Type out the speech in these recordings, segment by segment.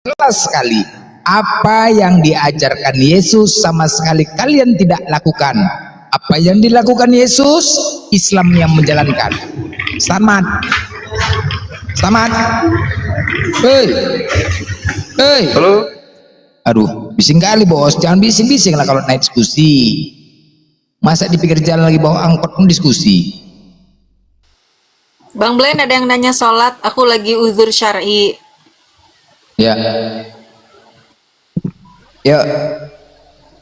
jelas sekali apa yang diajarkan Yesus sama sekali kalian tidak lakukan. Apa yang dilakukan Yesus, Islam yang menjalankan. Selamat. Selamat. Hei. Hei. Halo. Aduh, bising kali bos. Jangan bising-bising lah kalau naik diskusi. Masa di pinggir jalan lagi bawa angkot pun diskusi. Bang Blen, ada yang nanya sholat, aku lagi uzur syar'i. Ya. Ya.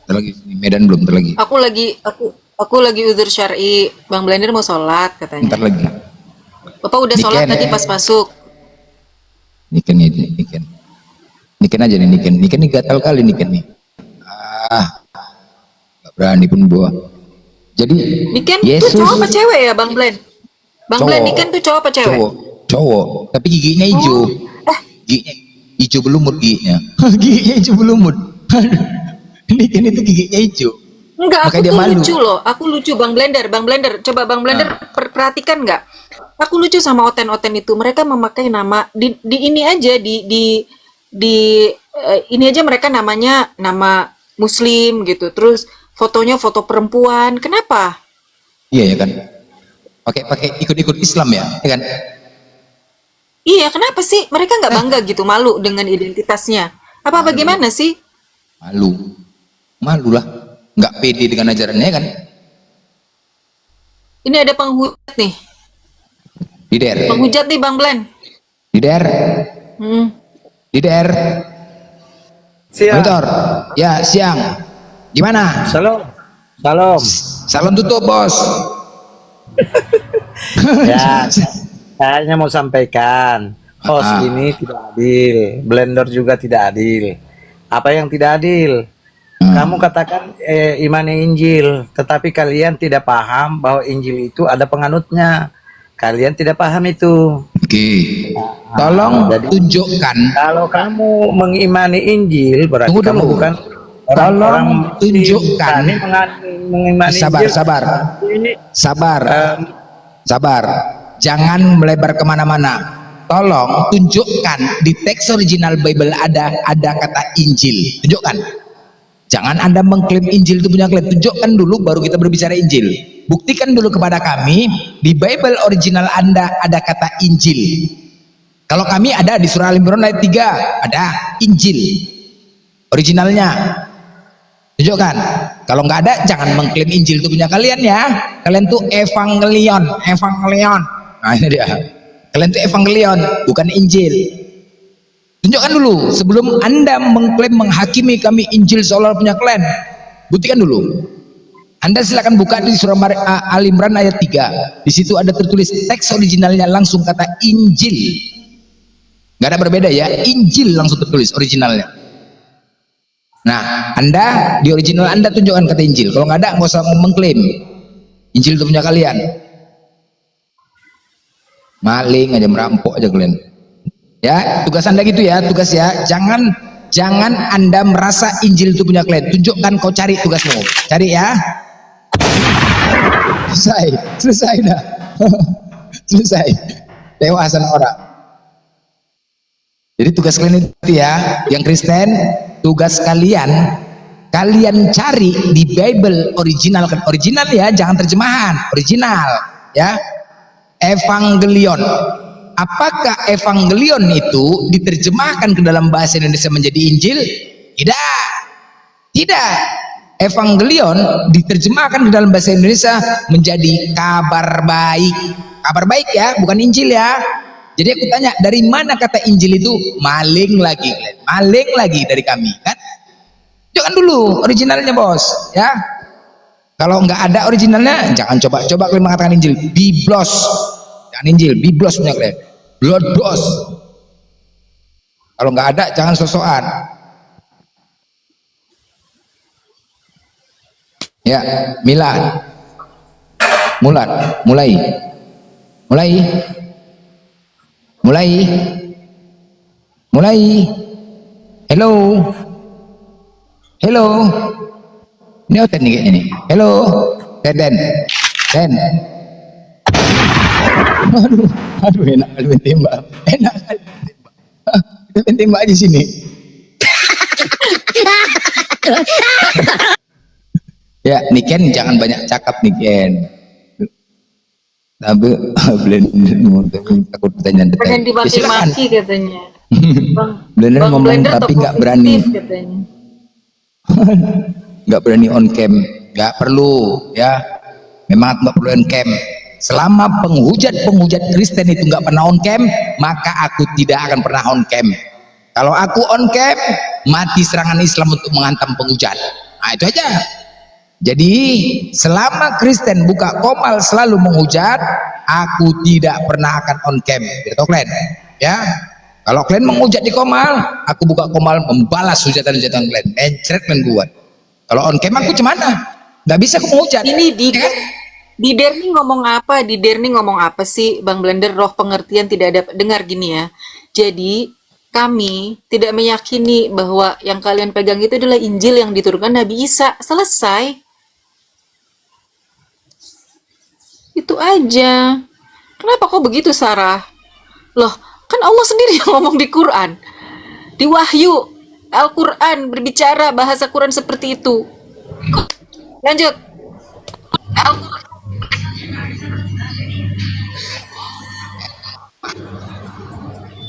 Terlagi Medan belum terlagi. Aku lagi uzur syar'i. Bang Blender mau sholat katanya. Ntar lagi. Bapak udah sholat Niken, tadi pas masuk. Niken ini, Niken. Niken aja nih, Niken. Niken nih gatal kali Niken nih. Gak berani pun bawa. Jadi Niken Yesus tuh cowok apa cewek ya Bang Blen? Bang Blen, Niken tuh cowok apa cewek? Cowok. Tapi giginya hijau. Giginya hijau belumut giginya. Giginya hijau belumut. Niken itu giginya hijau. Enggak, Makanya aku dia tuh malu. lucu loh. Aku lucu Bang Blender. Bang Blender, coba Bang Blender perhatikan nggak? Aku lucu sama oten-oten itu. Mereka memakai nama di ini aja di ini aja mereka namanya nama Muslim gitu. Terus fotonya foto perempuan. Kenapa? Iya ya kan. Pakai ikut-ikut Islam ya kan? Iya, kenapa sih? Mereka nggak bangga gitu, malu dengan identitasnya. Apa bagaimana sih? Malu lah. Nggak pede dengan ajarannya kan? Ini ada penghujat nih. Lider. Penghujat nih Bang Blen. Lider. Lider. Siang. Monitor. Ya, siang. Gimana? Salam. Salam. Salon tutup, Bos. Ya, saya hanya mau sampaikan, host ini tidak adil, Blender juga tidak adil. Apa yang tidak adil? Kamu katakan imani Injil, tetapi kalian tidak paham bahwa Injil itu ada penganutnya. Kalian tidak paham itu. Oke. Tolong jadi, tunjukkan. Kalau kamu mengimani Injil, berarti Tunggu kamu dulu. bukan Tolong orang tunjukkan. Kami mengimani Injil. Sabar. Jangan melebar kemana-mana. Tolong tunjukkan di teks original Bible ada kata Injil. Tunjukkan. Jangan Anda mengklaim Injil itu punya kalian. Tunjukkan dulu baru kita berbicara Injil. Buktikan dulu kepada kami di Bible original Anda ada kata Injil. Kalau kami ada di surah Al-Imran ayat 3 ada Injil originalnya. Tunjukkan. Kalau nggak ada, jangan mengklaim Injil itu punya kalian ya. Kalian tuh evangelion. Nah ini dia. Kalian tuh evangelion, bukan Injil. Tunjukkan dulu sebelum Anda mengklaim menghakimi kami Injil seolah punya kalian. Buktikan dulu. Anda silakan buka di surah Al-Imran ayat 3. Di situ ada tertulis teks originalnya langsung kata Injil. Nggak ada berbeda ya. Injil langsung tertulis originalnya. Nah, Anda di original Anda tunjukkan kata Injil. Kalau nggak ada, nggak usah mengklaim Injil itu punya kalian. Maling aja, merampok aja kalian. Ya, tugas Anda gitu ya, tugas ya. Jangan Anda merasa Injil itu punya kalian. Tunjukkan, kau cari tugasmu. Cari ya. Selesai dah. Selesai. Dewasan orang. Jadi tugas kalian itu ya, yang Kristen, tugas kalian cari di Bible original ya, jangan terjemahan, original ya. Evangelion. Apakah evangelion itu diterjemahkan ke dalam bahasa Indonesia menjadi Injil? Tidak. Evangelion diterjemahkan ke dalam bahasa Indonesia menjadi kabar baik. Kabar baik ya, bukan Injil ya. Jadi aku tanya, dari mana kata Injil itu? Maling lagi dari kami kan? Jangan dulu originalnya bos ya. Kalau nggak ada originalnya, jangan coba kalian mengatakan Injil. Biblos, jangan Injil, Biblos punya kalian. Bloodbos. Kalau nggak ada, jangan sosokan. Ya, Mulan, mulai. Hello. Ini Oten nih kayaknya nih. Hello, Den. Aduh, enak kali main tembak. Kita main tembak aja sini. Ya, Niken jangan banyak cakap Niken. Tapi blender takut pertanyaan detail. Pengen Ya, silakan. dimaki-maki katanya. Blender Bang ngomong Blender tapi tokoh nggak berani, fiktif katanya. nggak berani on cam, nggak perlu ya. Memang nggak perlu on cam. Selama penghujat Kristen itu nggak pernah on cam, maka aku tidak akan pernah on cam. Kalau aku on cam, mati serangan Islam untuk menghantam penghujat. Nah, itu aja. Jadi selama Kristen buka komal selalu menghujat, aku tidak pernah akan on cam. Gitu kalian, ya. Kalau kalian menghujat di komal, aku buka komal membalas hujatan-hujatan kalian. Mencret men kuat. Kalau on cam aku gimana? Nggak bisa aku menghujat. Ini di ya kan? di Derni ngomong apa? Di Derni ngomong apa sih, Bang Blender? Roh pengertian tidak ada. Dengar gini ya. Jadi kami tidak meyakini bahwa yang kalian pegang itu adalah Injil yang diturunkan Nabi Isa. Selesai. Itu aja. Kenapa kok begitu, Sarah? Loh, kan Allah sendiri yang ngomong di Quran. Di Wahyu, Al-Quran berbicara bahasa Quran seperti itu. Lanjut.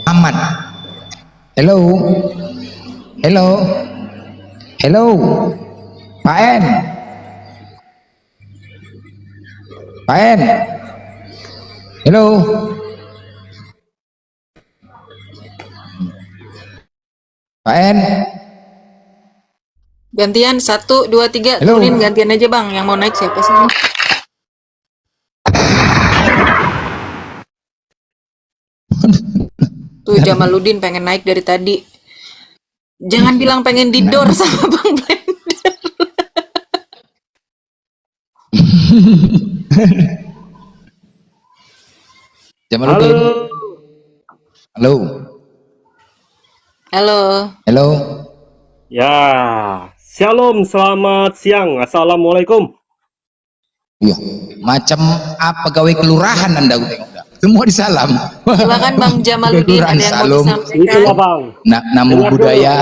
Ahmad. Hello. Hello. Hello. Pak En. Pak En. Hello. Pak En. Gantian 1, 2, 3 Halo. turunin gantian aja Bang. Yang mau naik siapa sih? Tuh Jamaluddin pengen naik dari tadi. Jangan bilang pengen didor sama Bang Blender. Jamaluddin. Halo. Halo. Halo. Ya, shalom, selamat siang, assalamualaikum. Iya, macam apa pegawai kelurahan Anda udah tengok dah. Semua disalam. Silakan Bang Jamaluddin, ada yang mau Salam. disampaikan. Itulah bang, Namu Dengar budaya.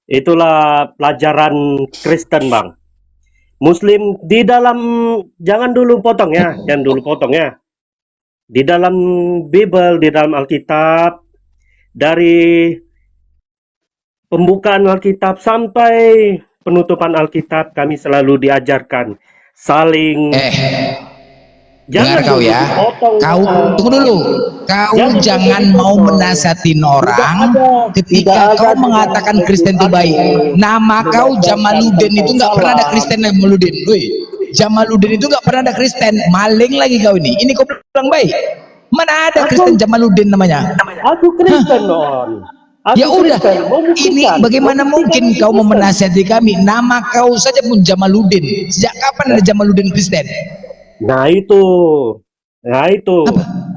itulah pelajaran Kristen bang. Muslim di dalam, jangan dulu potong ya, jangan dulu potong ya. Di dalam Bible, di dalam Alkitab, dari pembukaan Alkitab sampai penutupan Alkitab, kami selalu diajarkan saling Dengar kau dulu ya. dipotong. Kau tunggu dulu. Kau Jangan jangan dulu mau dipotong. menasehatin orang tidak ketika ada kau di mengatakan dalam Kristen itu baik. Nama kau Tidak Jamaluddin ada itu nggak pernah ada salah. Kristen Jamaluddin. Woi, Jamaluddin itu nggak pernah ada Kristen. Maling lagi kau ini. Ini kau bilang baik. Mana ada Kristen Jamaluddin namanya? Aku Kristen non. Aku Ya udah, Kristen. Mau ini buktikan. bagaimana Mau mungkin buktikan kau mau Kristen. menasihati kami? Nama kau saja pun Jamaluddin. Sejak kapan ada Jamaluddin Kristen? Nah itu.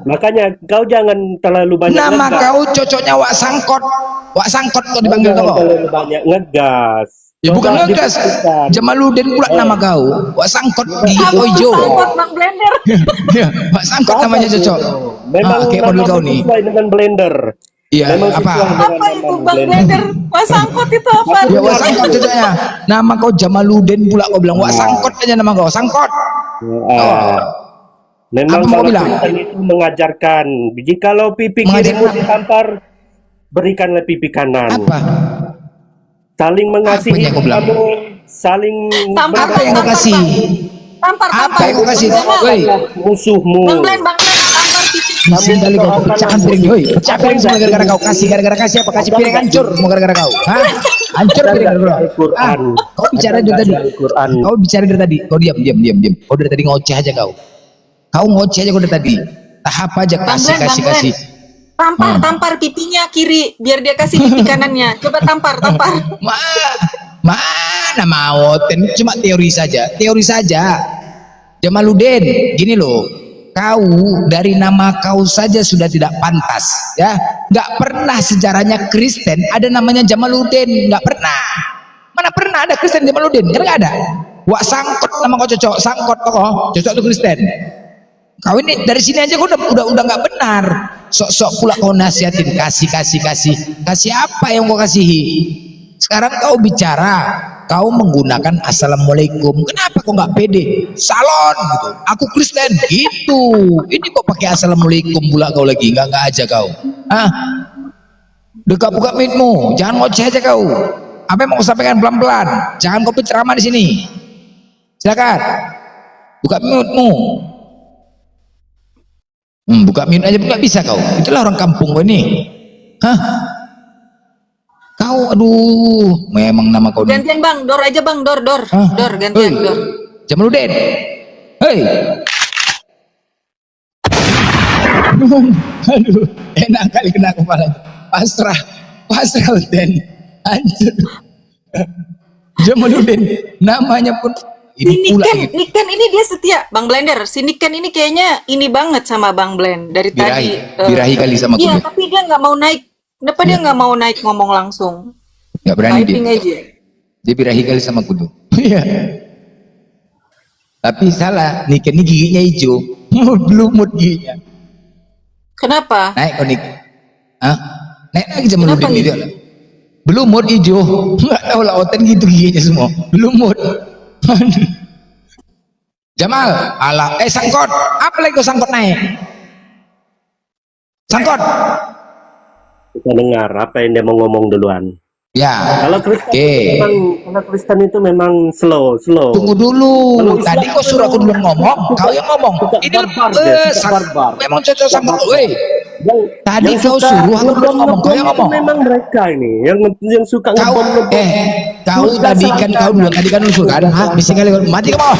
Makanya kau jangan terlalu banyak Nama ngegas. kau cocoknya Wak Sangkot. Wak Sangkot kau Kau dipanggil jangan kau. terlalu banyak ngegas. Ya bukan Coba ngegas. dibuktikan. Jamaluddin pula nama kau. Wak Sangkot gigi Apa kau hijau. sangkut Bang Blender? Ya, Wak Sangkot namanya cocok. Memang Kayak model kau nih. sesuai dengan blender. Iya, Memang apa? sesuai dengan Apa itu nama Bang Blender? Mas sangkut itu apa? Ya Wak Sangkot cocoknya. Nama kau Jamaluddin pula kau bilang. Wak Sangkot aja nama kau. Sangkot. Ah. Memang Apa mau kalau bilang? Kristen itu mengajarkan, jikalau pipi Mengajarkan kirimu apa? ditampar, berikanlah pipi kanan. Apa? Saling mengasihi Apa yang kau bilang? kamu, saling Tampar, Apa yang kau tampar, kasih? Tampar, Apa tampar. yang kau kasih? Jamal. Woi, musuhmu. Bang Blender, tampar pipi. bising kali kau pecahkan piring. Woi, pecah piring semua gara-gara kau. Gara-gara kasih apa? Kasih piring hancur semua gara-gara kau. Hah? Hancur piring gara-gara kau. Al-Quran. Kau bicara dari tadi. Al-Quran. Kau bicara dari tadi. Kau diam. Kau dari tadi ngoceh aja kau. Kau ngoceh aja kau dari tadi. Tahap aja Bang kasih. Blender. Tampar pipinya kiri biar dia kasih pipi kanannya. Coba tampar. Mana mau? Cuma teori saja. Jamaluddin, gini loh. Kau dari nama kau saja sudah tidak pantas, ya. Nggak pernah sejarahnya Kristen ada namanya Jamaluddin, nggak pernah. Mana pernah ada Kristen Jamaluddin? Kan nggak ada. Wak Sangkot nama kau cocok, Sangkot kok cocok tuh Kristen. Kau ini dari sini aja kau udah nggak benar. Sok-sok pula kau nasihatin, kasih apa yang kau kasihi? Sekarang kau bicara, kau menggunakan assalamualaikum. Kenapa kau nggak pede? Salon gitu. Aku Kristen gitu. Ini kok pakai assalamualaikum pula kau lagi? Nggak aja kau. Ah, dekat buka mitmu. Jangan ngoceh aja kau. Apa yang mau kau sampaikan pelan-pelan? Jangan kau berceramah di sini. Silakan. Buka mitmu. Buka mute aja nggak bisa kau. Itulah orang kampung kau ini. Hah? Kau, aduh, memang nama kau. Gantian bang, Dor aja bang, Dor, Hah? Dor, gantian Hei, Dor. Jamaluddin. Hei. Aduh, enak kali kena kepala. Pasrah Den. Hancur. Jamaluddin, namanya pun ini pula gitu. Niken ini dia setia, Bang Blender. Si Niken ini kayaknya ini banget sama Bang Blend dari tadi. Birahi kali sama Iya, kudu. tapi dia nggak mau naik. Kenapa dia nggak mau naik ngomong langsung? Nggak berani Typing dia. aja. Dia birahi kali sama kudu. Iya. Tapi salah, Niken ini giginya hijau. Belumut giginya. Kenapa? Naik kau Nik. Hah? Naik lagi Jamaluddin Kenapa itu. Belumut hijau. Nggak tahu lah oten gitu giginya semua. Belumut. Jamal, alah, sangkot. Apa lagi kau sangkot naik? Sangkot. Kita dengar apa yang dia mau ngomong duluan. Ya. Kalau Kristen Oke. itu memang, kalau Kristen itu memang slow. Tunggu dulu. Kalau Tadi Islam kau suruh aku duluan ngomong, kau yang ngomong. Suka Ini barbar dia, suka barbar. memang cocok sama kau. Weh. Yang, Tadi yang kau suka suruh aku duluan ngomong, kau yang itu ngomong. memang mereka ini yang suka Kau kau Sudah tadi kan selangkah. kau duluan tadi kan usul kan. Hah, bisa kali kau mati kau mau.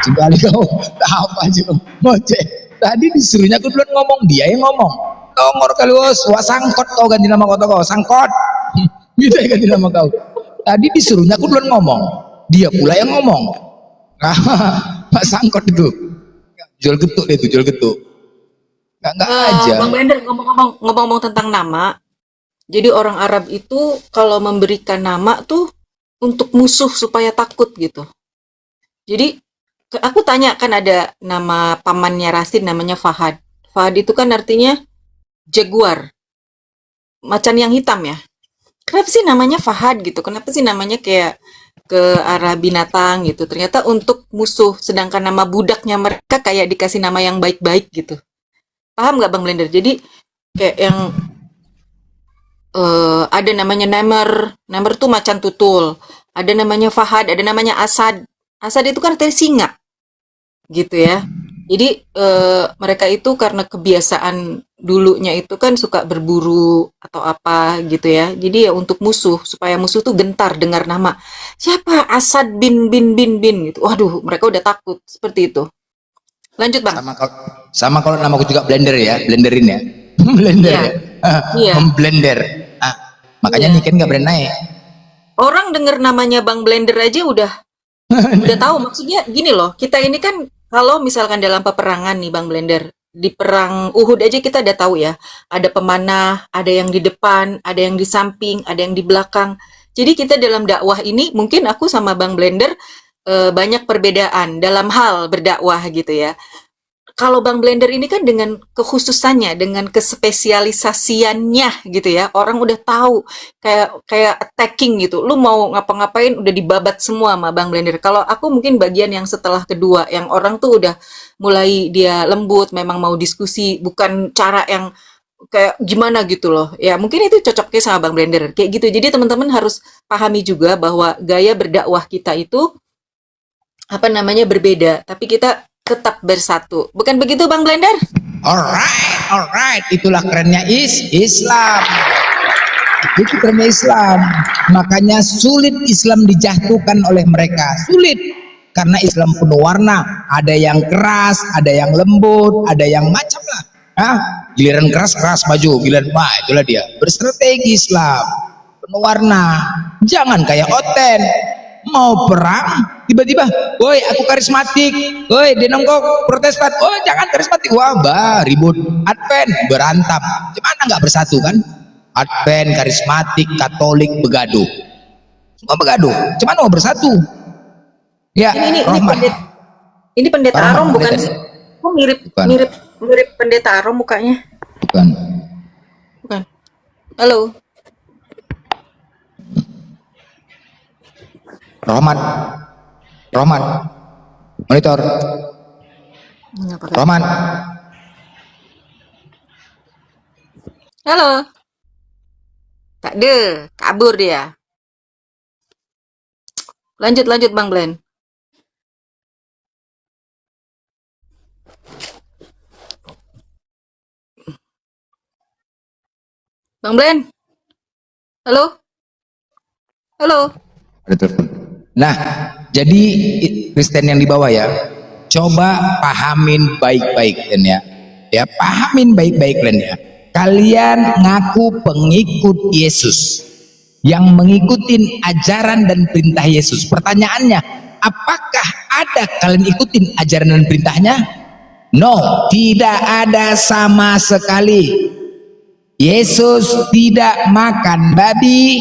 Sekali kau apa sih kau? Ngoceh. Tadi disuruhnya aku duluan ngomong, dia yang ngomong. Kau ngor kali wah sangkot kau ganti nama kau sangkot. Gitu ya ganti nama kau. Tadi disuruhnya aku duluan ngomong, dia pula yang ngomong. Pak sangkot itu jual getuk dia tuh, jual getuk. Nggak aja. Bang Blender ngomong-ngomong tentang nama. Jadi orang Arab itu kalau memberikan nama tuh untuk musuh supaya takut gitu. Jadi aku tanya, kan ada nama pamannya Rasid namanya Fahad. Fahad itu kan artinya jaguar, macan yang hitam ya. Kenapa sih namanya Fahad gitu? Kenapa sih namanya kayak ke arah binatang gitu? Ternyata untuk musuh, sedangkan nama budaknya mereka kayak dikasih nama yang baik-baik gitu. Paham nggak Bang Blender? Jadi kayak yang ada namanya Nemer tuh macan tutul. Ada namanya Fahad, ada namanya Asad. Asad itu kan artinya singa, gitu ya. Jadi mereka itu karena kebiasaan dulunya itu kan suka berburu atau apa gitu ya. Jadi ya untuk musuh, supaya musuh tuh gentar dengar nama. Siapa? Asad bin gitu. Waduh, mereka udah takut seperti itu. Lanjut Bang. Sama kalau namaku juga Blender ya, blenderin ya. Blender Iya. ya. Iya. Memblender. Makanya Iya. Niken nggak berani naik. Orang denger namanya Bang Blender aja udah tahu. Maksudnya gini loh, kita ini kan kalau misalkan dalam peperangan nih Bang Blender, di perang Uhud aja kita udah tahu ya, ada pemanah, ada yang di depan, ada yang di samping, ada yang di belakang. Jadi kita dalam dakwah ini, mungkin aku sama Bang Blender banyak perbedaan dalam hal berdakwah gitu ya. Kalau Bang Blender ini kan dengan kekhususannya, dengan kespesialisasiannya gitu ya, orang udah tahu kayak attacking gitu. Lu mau ngapa-ngapain udah dibabat semua sama Bang Blender. Kalau aku mungkin bagian yang setelah kedua, yang orang tuh udah mulai dia lembut, memang mau diskusi, bukan cara yang kayak gimana gitu loh. Ya mungkin itu cocoknya sama Bang Blender kayak gitu. Jadi teman-teman harus pahami juga bahwa gaya berdakwah kita itu berbeda, tapi kita tetap bersatu. Bukan begitu Bang Blender? Alright. Itulah kerennya Islam. Itu kerennya Islam. Makanya sulit Islam dijatuhkan oleh mereka. Sulit. Karena Islam penuh warna. Ada yang keras, ada yang lembut, ada yang macam lah. Giliran keras maju, giliran itulah dia. Berstrategi Islam. Penuh warna. Jangan kayak Oten. Mau perang tiba-tiba, woi aku karismatik, woi denongkok protestan, oh jangan karismatik, wah ribut. Advent berantem, gimana nggak bersatu kan? Advent, karismatik, Katolik begaduh, semua begaduh, cuman mau bersatu ya. Ini pendeta Rahmat, Arom bukan pendeta. sih? Kok mirip pendeta Arom mukanya? Bukan. Bukan. Halo. Rohmat, Rohmat, monitor, Nggak pakai. Rohmat. Halo. Tak ada, kabur dia. Lanjut Bang Glenn. Bang Glenn. Halo. Halo. Ada telepon. Nah, jadi Kristen yang di bawah ya, coba pahamin baik-baik kan ya. Ya, pahamin baik-baik kan ya. Kalian ngaku pengikut Yesus yang mengikutin ajaran dan perintah Yesus. Pertanyaannya, apakah ada kalian ikutin ajaran dan perintahnya? No, tidak ada sama sekali. Yesus tidak makan babi,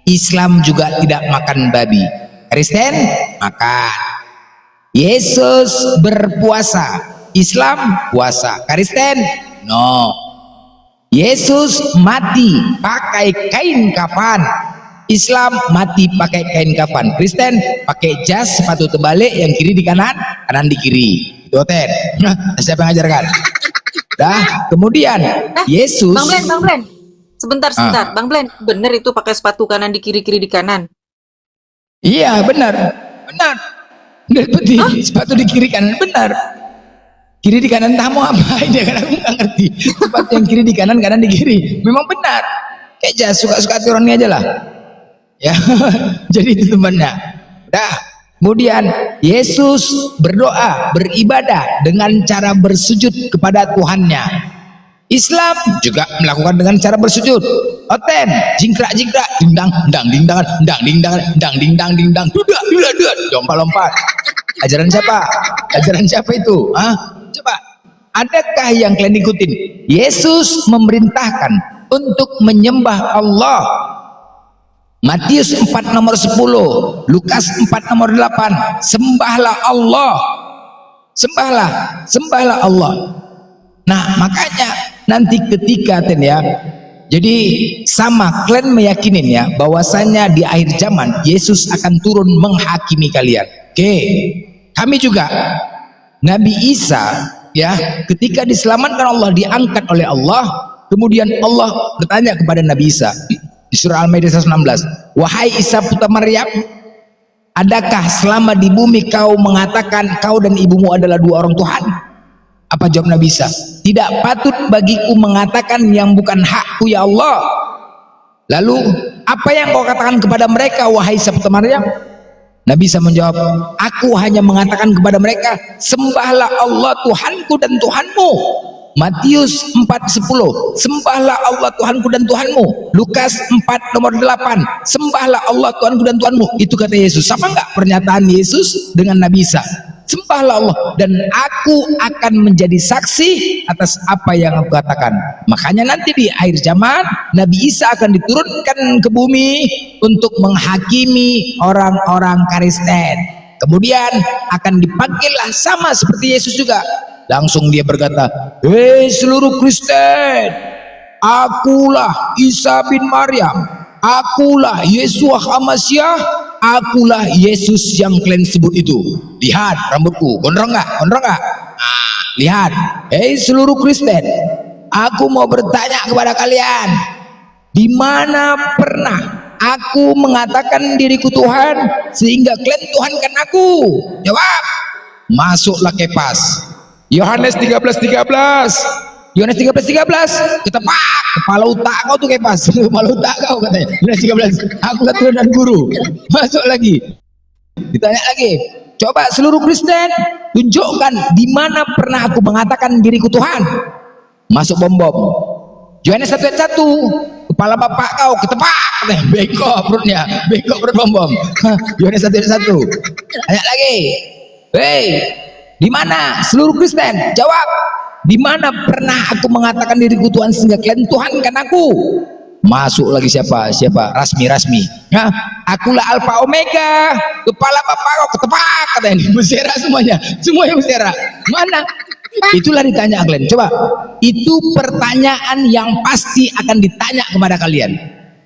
Islam juga tidak makan babi. Kristen makan. Yesus berpuasa, Islam puasa. Kristen no. Yesus mati pakai kain kafan, Islam mati pakai kain kafan. Kristen pakai jas, sepatu terbalik, yang kiri di kanan, kanan di kiri. Itu hotel. Siapa yang ngajarkan? Dah, kemudian Yesus. Bang Glenn. Sebentar. Bang Glenn, bener itu pakai sepatu kanan di kiri di kanan. Iya, benar. Berarti sepatu di kiri kanan benar. Kiri di kanan tamu apa? Dia kan aku nggak ngerti. Sepatu yang kiri di kanan di kiri. Memang benar. Kayak jas, suka-suka aturan aja lah. Ya, jadi itu temannya. Dah. Kemudian Yesus berdoa, beribadah dengan cara bersujud kepada Tuhannya. Islam juga melakukan dengan cara bersujud. Oten, jingkrak, dingdang, dingdang, dudak, lompat. Ajaran siapa? Ajaran siapa itu? Coba, adakah yang kalian ikutin? Yesus memerintahkan untuk menyembah Allah. Matius 4 nomor 10, Lukas 4 nomor 8, sembahlah Allah. Sembahlah Allah. Nah, makanya nanti ketika ya, jadi sama kalian meyakinin ya bahwasanya di akhir zaman Yesus akan turun menghakimi kalian. Oke. Kami juga Nabi Isa ya, ketika diselamatkan Allah, diangkat oleh Allah, kemudian Allah bertanya kepada Nabi Isa di surah Al-Maidah 116, wahai Isa putra Maryam, adakah selama di bumi kau mengatakan kau dan ibumu adalah dua orang Tuhan? Apa jawab Nabi Isa? Tidak patut bagiku mengatakan yang bukan hakku ya Allah. Lalu apa yang kau katakan kepada mereka wahai Isa putra Maryam? Nabi Isa menjawab, aku hanya mengatakan kepada mereka, sembahlah Allah Tuhanku dan Tuhanmu. Matius 4:10, sembahlah Allah Tuhanku dan Tuhanmu. Lukas 4 nomor 8, sembahlah Allah Tuhanku dan Tuhanmu. Itu kata Yesus. Sama enggak pernyataan Yesus dengan Nabi Isa? Sembahlah Allah dan aku akan menjadi saksi atas apa yang aku katakan. Makanya nanti di akhir zaman Nabi Isa akan diturunkan ke bumi untuk menghakimi orang-orang Kristen. Kemudian akan dipanggillah sama seperti Yesus juga. Langsung dia berkata, hei seluruh Kristen, akulah Isa bin Maryam, akulah Yesua Hamasyah, akulah Yesus yang kalian sebut itu. Lihat rambutku, gondrong nggak? Nah, lihat, hei seluruh Kristen, aku mau bertanya kepada kalian, di mana pernah aku mengatakan diriku Tuhan sehingga kalian tuhankan aku? Jawab. Masuklah Kepas. Yohanes 13:13, ketepak kepala otak kau tuh Kepas, kepala otak kau katanya. Yohanes 13, aku Tuhan dan guru. Masuk lagi, ditanya lagi, coba seluruh Kristen tunjukkan di mana pernah aku mengatakan diriku Tuhan. Masuk bom. Yohanes 1:1, kepala bapak kau ketepak, bengkok perutnya, bengkok perut bom. Yohanes 1:1, tanya lagi, hei, di mana seluruh Kristen? Jawab. Di mana pernah aku mengatakan diriku Tuhan sehingga kalian tuhankan aku? Masuk lagi siapa? Rasmi. Nah, akulah Alfa Omega, kepala bapak kau ketepak katanya. Bersera semuanya bersera. Mana? Itulah ditanya kalian. Coba, itu pertanyaan yang pasti akan ditanya kepada kalian.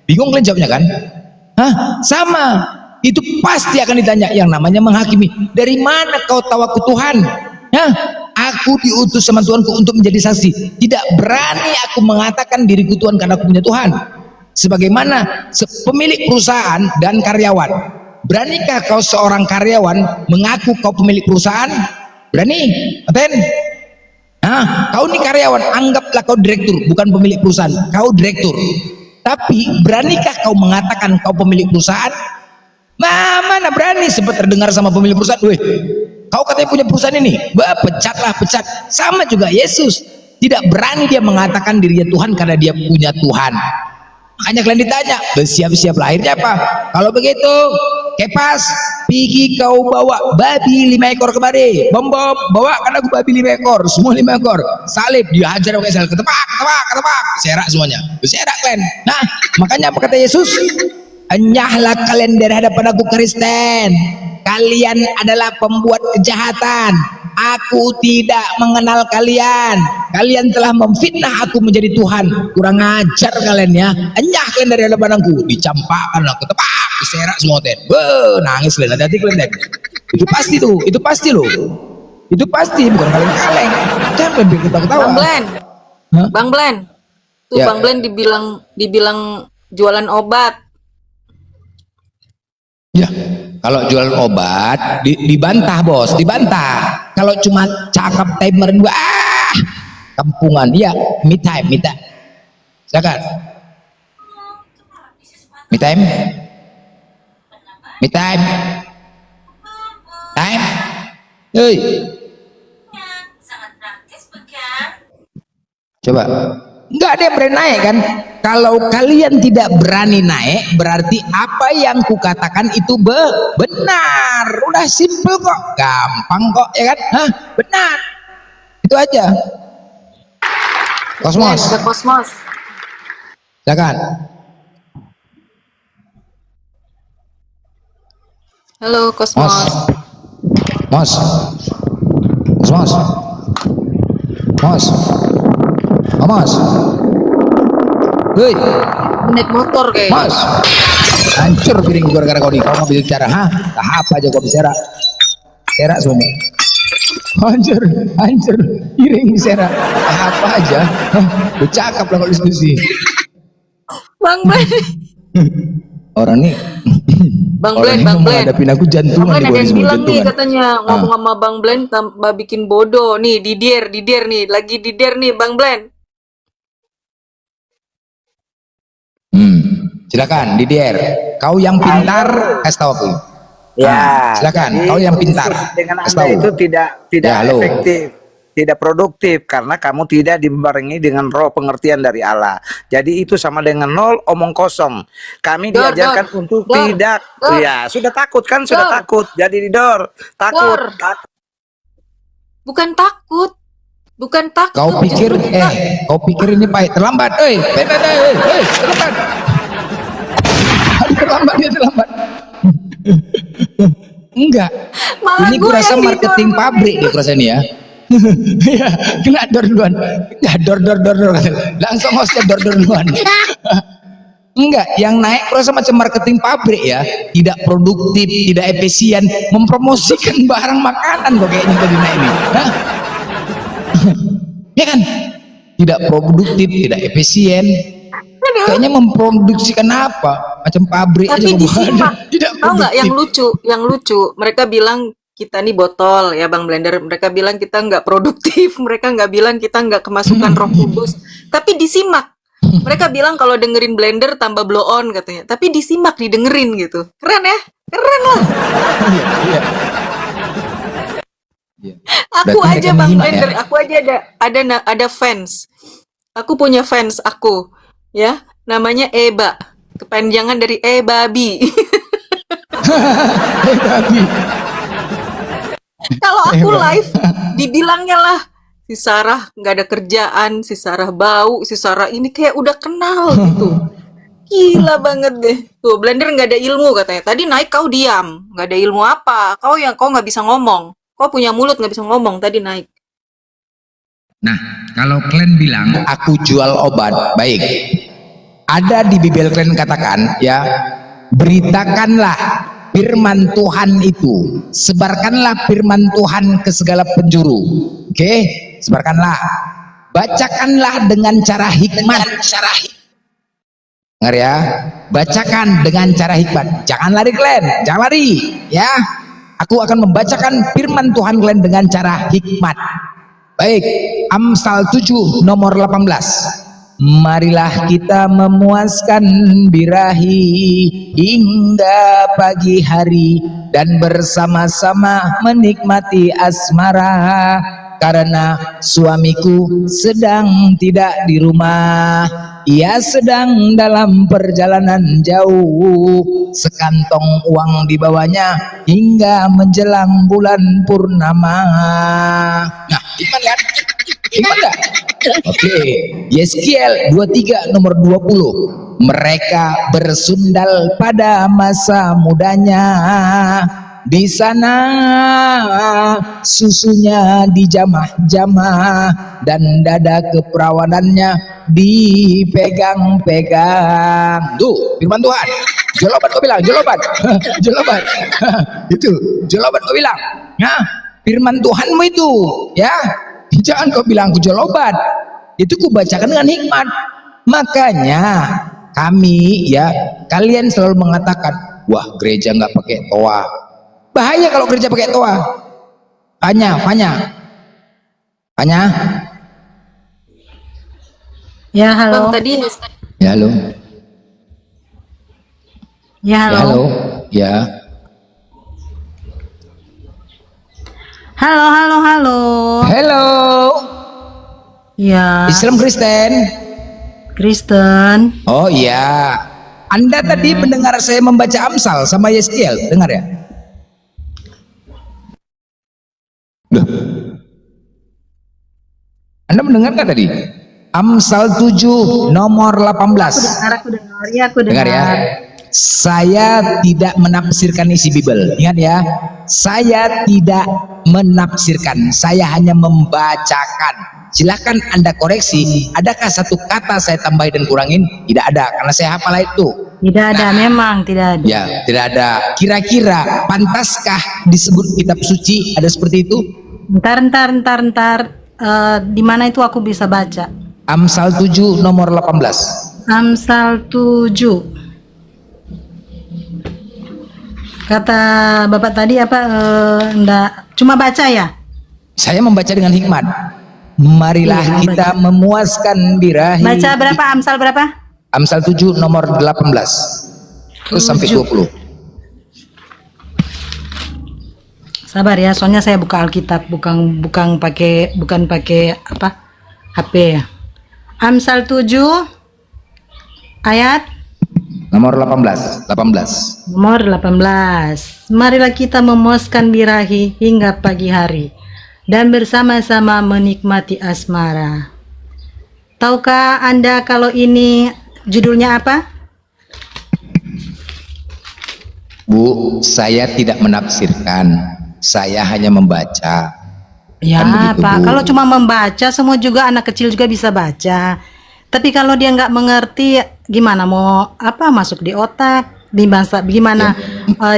Bingung kalian jawabnya kan? Hah? Sama. itu pasti akan ditanya yang namanya menghakimi. Dari mana kau tahu aku Tuhan? Ya, aku diutus sama Tuhanku untuk menjadi saksi. Tidak berani aku mengatakan diriku Tuhan karena aku punya Tuhan. Sebagaimana pemilik perusahaan dan karyawan. Beranikah kau seorang karyawan mengaku kau pemilik perusahaan? Berani? Aten? Nah, kau ini karyawan, anggaplah kau direktur, bukan pemilik perusahaan. Kau direktur. Tapi beranikah kau mengatakan kau pemilik perusahaan? Nah, mana berani? Sempat terdengar sama pemilik perusahaan, weh, kau katanya punya perusahaan ini, bah, pecatlah, pecat. Sama juga Yesus, tidak berani dia mengatakan dirinya Tuhan karena dia punya Tuhan. Makanya kalian ditanya, bersiap-siap lahirnya apa? Kalau begitu, Kepas, pergi kau bawa babi 5 ekor kemari. Bom, bawakan aku babi 5 ekor, semua 5 ekor. Salib, dihajar pakai salib, ketepak, serak semuanya. Berserak kalian. Nah, makanya apa kata Yesus? Enyahlah kalian dari hadapan aku Kristen. Kalian adalah pembuat kejahatan. Aku tidak mengenal kalian. Kalian telah memfitnah aku menjadi Tuhan. Kurang ajar kalian ya. Enyah kalian dari hadapan aku. Dicampakkan aku, tepak, diserak semua ten. Nangis kalian, hati-hati kalian ten. Itu pasti tuh, itu pasti loh. Itu pasti, bukan kaleng-kaleng. Jangan lebih ketawa-ketawa. Bang Blen, Hah? Bang Blen, tuh Ya. Bang Blen dibilang jualan obat. Ya, kalau jualan obat dibantah bos, dibantah. Kalau cuma cakap timer dua, kampungan. Iya, me time. Silakan. Me time. Hei, Sangat praktis bukan? coba. Nggak ada yang berani naik kan? Kalau kalian tidak berani naik, berarti apa yang kukatakan itu benar. Udah simple kok, gampang kok, ya kan? Hah? Benar. Itu aja. Kosmos, Ada Kosmos. silakan. Halo Kosmos. Mos, Mos, hei, Naik motor kayak. Mas, hancur piring gua gara-gara kau nih. Kau nggak bisa bicara, hah? Tahap aja kau bisa serak semuanya. Hancur, piring serak. Tahap aja. Hah? Lu cakap lah kalau diskusi. Bang Blen. Orang nih, Bang orang Blen, ini Bang mau Blen. menghadapin aku Bang jantungan Blen di ada bawah yang semua bilang nih jantungan. katanya ngomong sama Bang Blen tambah bikin bodoh. Nih didier nih, lagi didier nih Bang Blen. Silakan, Didier. Kau yang pintar, kasih tahu aku. Ya, silakan. jadi Kau yang pintar, diskusi dengan kasih Anda tahu. itu tidak Ya, halo. efektif, tidak produktif karena kamu tidak dibarengi dengan roh pengertian dari Allah. Jadi itu sama dengan nol, omong kosong. Kami Dor, diajarkan Dor. untuk Dor, tidak, Dor. ya sudah takut kan, sudah Dor. takut. Jadi Dor, takut. Dor. Bukan takut. Kau pikir, Justru kita- kau pikir ini baik terlambat, terlambat. Dia terlambat. Enggak. Malah Ini gue kurasa yang marketing didor. pabrik nih kurasa ini ya. Iya, kena dor duluan. Enggak, dor. Langsung hostnya dor duluan. Enggak, yang naik kurasa macam marketing pabrik ya. Tidak produktif, tidak efisien, mempromosikan barang makanan kok kayaknya tadi naik ini. Hah? Ya kan? Tidak produktif, tidak efisien. Aduh. Kayaknya memproduksikan apa? Macam pabrik aja Tapi kok disimak. tidak Tahu nggak yang produktif. lucu? Mereka bilang kita nih botol ya Bang Blender. Mereka bilang kita nggak produktif. Mereka nggak bilang kita nggak kemasukan Roh Kudus. Tapi disimak. Mereka bilang kalau dengerin Blender tambah blow on katanya. Tapi disimak, didengerin gitu. Keren ya? Keren lah. Iya, iya. Iya. Aku Berarti aja mereka Bang menyimak, Blender, ya? aku aja ada fans. Aku punya fans aku, ya. Namanya Eba. Kepanjangan dari Babi. Babi. Kalau aku live, dibilangnya lah, si Sarah nggak ada kerjaan, si Sarah bau, si Sarah ini kayak udah kenal gitu. Gila banget deh. Tuh, Blender nggak ada ilmu katanya. Tadi naik kau diam, nggak ada ilmu apa. Kau nggak bisa ngomong. Kau punya mulut nggak bisa ngomong tadi naik. Nah, kalau kalian bilang aku jual obat, baik. Ada di Bible kalian katakan ya, beritakanlah firman Tuhan itu, sebarkanlah firman Tuhan ke segala penjuru. Oke, sebarkanlah, bacakanlah dengan cara hikmat. Dengar ya, bacakan dengan cara hikmat. Jangan lari kalian, jangan lari ya. Aku akan membacakan firman Tuhan kalian dengan cara hikmat. Baik, Amsal 7 nomor 18. Marilah kita memuaskan birahi hingga pagi hari dan bersama-sama menikmati asmara, karena suamiku sedang tidak di rumah, ia sedang dalam perjalanan jauh, sekantong uang dibawanya hingga menjelang bulan purnama. Nah, gimana kan? Gimana? Oke, Yeskiel 23 nomor 20. Mereka bersundal pada masa mudanya, di sana susunya dijamah-jamah dan dada keperawanannya dipegang-pegang. Tuh firman Tuhan. Jolobat kau bilang, jolobat. Jolobat. Itu, jolobat kau bilang. Nah, firman Tuhanmu itu, ya. Jangan kau bilang aku jolobat. Itu ku bacakan dengan hikmat. Makanya kami, ya, kalian selalu mengatakan, wah gereja nggak pakai toa. Bahaya kalau gereja pakai toa. Fanya. Ya, halo. Bang, tadi Ya halo. Ya, Ya halo. halo. Ya. Halo, halo, halo. Hello. Ya, Islam Kristen. Kristen. Oh iya. Anda tadi mendengar saya membaca Amsal sama Yeskiel, dengar ya? Loh. Anda mendengar kan tadi? Amsal 7 nomor 18. Aku dengar. Ya, aku Dengar ya. Saya tidak menafsirkan isi Bible. Ingat ya. Saya tidak menafsirkan. Saya hanya membacakan. Silahkan Anda koreksi. Adakah satu kata saya tambahin dan kurangin? Tidak ada, karena saya hafal itu. Tidak ada, memang tidak ada. Ya, tidak ada. Kira-kira pantaskah disebut kitab suci ada seperti itu? Ntar. Di mana itu aku bisa baca? Amsal 7 nomor 18. Amsal 7. Kata Bapak tadi apa? Enggak, cuma baca ya? Saya membaca dengan hikmat. Marilah Iya, kita memuaskan birahi. Baca berapa? Amsal berapa? Amsal 7 nomor 18 terus sampai 20. Sabar ya, soalnya saya buka Alkitab, bukan pakai apa? HP ya. Amsal 7 ayat Nomor 18. nomor 18. Marilah kita memuaskan birahi hingga pagi hari dan bersama-sama menikmati asmara. Tahukah Anda kalau ini judulnya apa? Bu, saya tidak menafsirkan. Saya hanya membaca. Ya, Kan begitu, Pak. Bu. Kalau cuma membaca, semua juga anak kecil juga bisa baca. Tapi kalau dia nggak mengerti, gimana mau apa masuk di otak? Gimana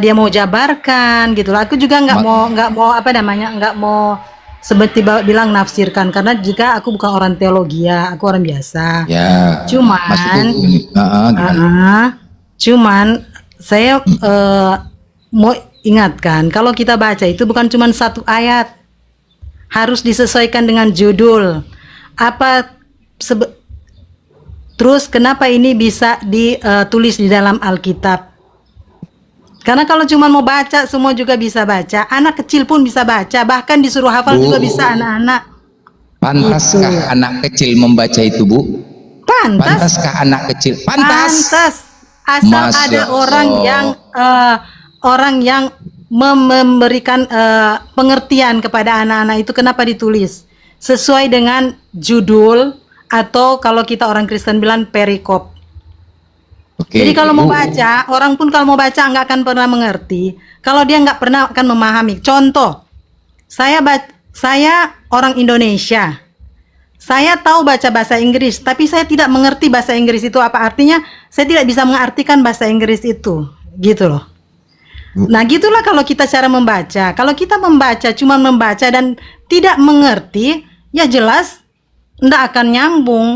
dia mau jabarkan gitu lah. Aku juga nggak mau apa namanya, nggak mau seperti bilang nafsirkan, karena jika aku bukan orang teologi ya, aku orang biasa. Ya. Cuman, Masuk ini. Gimana? cuman saya mau ingatkan, kalau kita baca itu bukan cuma satu ayat, harus disesuaikan dengan judul. Terus kenapa ini bisa ditulis di dalam Alkitab? Karena kalau cuma mau baca, semua juga bisa baca. Anak kecil pun bisa baca, bahkan disuruh hafal juga bisa anak-anak. Pantaskah anak kecil membaca itu, Bu? Pantas. Pantaskah anak kecil? Pantas. Asal Masya ada orang yang memberikan pengertian kepada anak-anak itu, kenapa ditulis sesuai dengan judul, atau kalau kita orang Kristen bilang perikop. Oke, Jadi kalau mau Bu. baca, orang pun kalau mau baca nggak akan pernah mengerti kalau dia nggak pernah akan memahami. Contoh, saya orang Indonesia, saya tahu baca bahasa Inggris, tapi saya tidak mengerti bahasa Inggris itu apa artinya. Saya tidak bisa mengartikan bahasa Inggris itu, gitu loh. Nah, gitulah kalau kita cara membaca. Kalau kita membaca, cuma membaca dan tidak mengerti, ya jelas ndak akan nyambung.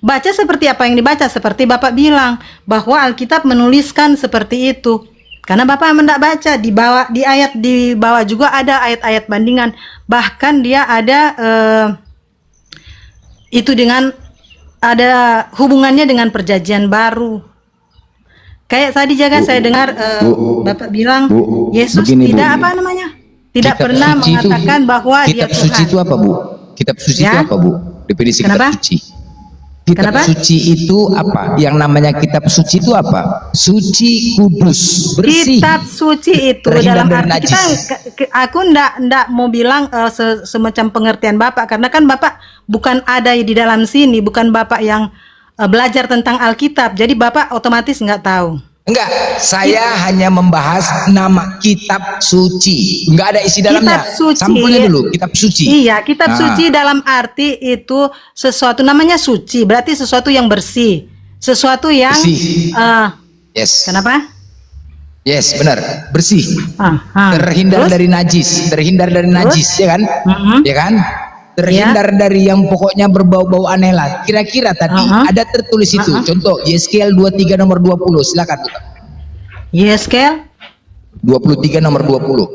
Baca seperti apa yang dibaca, seperti Bapak bilang bahwa Alkitab menuliskan seperti itu. Karena Bapak mendak baca, di ayat di bawah juga ada ayat-ayat bandingan. Bahkan dia ada itu dengan ada hubungannya dengan perjanjian baru. Kayak tadi juga saya dengar Bapak bilang Yesus begini, Bu. tidak apa namanya? Tidak Kitab pernah suci itu, mengatakan bahwa dia kitab suci Tuhan. itu apa, Bu? Kitab suci itu Ya. apa, Bu? Definisi Kenapa? kitab suci. Kitab Kenapa? suci itu apa? Yang namanya kitab suci itu apa? Suci, kudus, bersih. Kitab suci itu Terhindar dalam dari arti kita najis. aku ndak mau bilang semacam pengertian Bapak, karena kan Bapak bukan ada di dalam sini, bukan Bapak yang belajar tentang Alkitab. Jadi Bapak otomatis nggak tahu. Enggak, saya hanya membahas nama kitab suci. Enggak ada isi dalamnya. Kitab suci. Sampulnya dulu, kitab suci. Iya, kitab Nah. suci dalam arti itu sesuatu namanya suci, berarti sesuatu yang bersih, sesuatu yang Bersih. Yes. kenapa? Yes, benar. Bersih. Terhindar Terus? dari najis, terhindar dari najis, ya kan? Ya kan? Terhindar dari yang pokoknya berbau-bau aneh lah. Kira-kira tadi ada tertulis itu. Contoh Yeskel 23 nomor 20. Silakan buka. Yeskel, 23 nomor 20.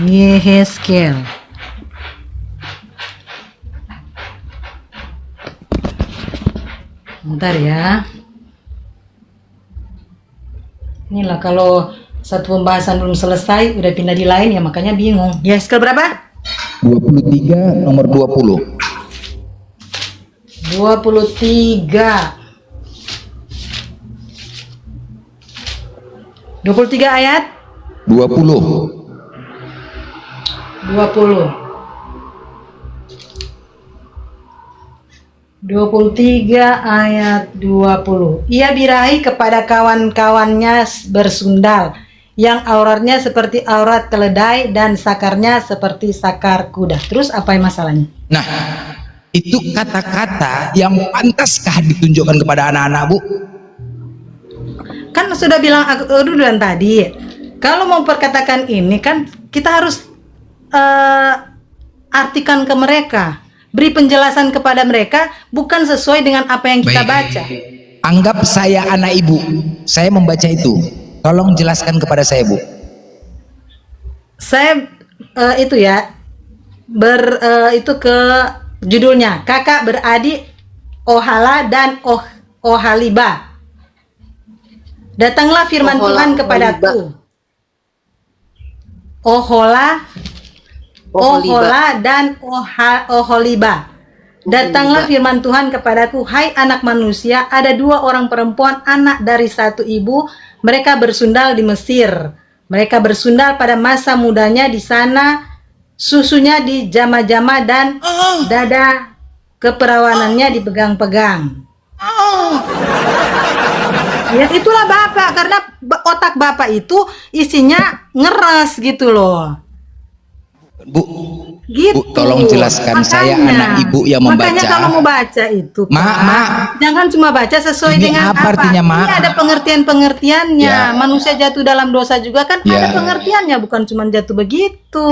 Yeskel. Bentar ya. Inilah kalau satu pembahasan belum selesai, udah pindah di lain ya makanya bingung. Yeskel berapa? 23 nomor 20. 23. 23 ayat 20. 20. 23 ayat 20. Ia birahi kepada kawan-kawannya bersundal, yang auratnya seperti aurat keledai dan sakarnya seperti sakar kuda. Terus apa yang masalahnya? Nah, itu kata-kata yang pantaskah ditunjukkan kepada anak-anak, Bu? Kan sudah bilang aku duluan tadi, kalau mau perkatakan ini kan kita harus artikan ke mereka, beri penjelasan kepada mereka, bukan sesuai dengan apa yang kita baca. Anggap saya anak Ibu, saya membaca itu. Tolong jelaskan kepada saya, Bu. Saya itu ya itu ke judulnya kakak beradik Ohala dan Ohaliba. Datanglah firman Ohola, Tuhan kepadaku. Ohola dan Oholiba. Datanglah firman Tuhan kepadaku, hai anak manusia, ada dua orang perempuan anak dari satu ibu, mereka bersundal di Mesir. Mereka bersundal pada masa mudanya di sana, susunya di jama-jama dan dada keperawanannya dipegang-pegang. Ya itulah Bapak, karena otak Bapak itu isinya ngeres gitu loh. Bu, Gitu. Bu, tolong jelaskan. Saya anak Ibu yang membaca. Makanya kalau mau baca itu, Ma, Pak, Ma. jangan cuma baca sesuai Ini dengan apa artinya, Ma? Ini ada pengertian-pengertiannya. Ya. Manusia jatuh dalam dosa juga kan Ya. ada pengertiannya, bukan cuma jatuh begitu.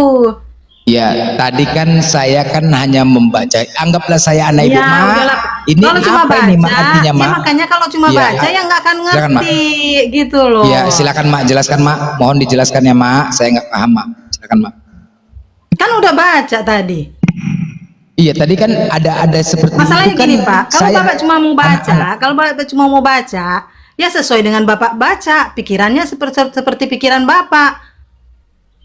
Ya, tadi kan saya kan hanya membaca. Anggaplah saya anak Ibu, Ya, Ma. udahlah. Ini Kalau cuma apa ini, Ma, artinya, ya Ma? makanya kalau cuma Ya, baca ya nggak akan silakan, Ma. ngerti gitu loh. Ya, silakan, Ma. Jelaskan, Ma. Mohon dijelaskan ya, Ma. Saya nggak paham, Ma. Silakan, Ma. Kan udah baca tadi. Iya, tadi kan ada seperti Masalahnya itu kan. gini Pak, kalau saya Bapak cuma mau baca, anak-anak. kalau Bapak cuma mau baca, ya sesuai dengan Bapak baca, pikirannya seperti pikiran Bapak.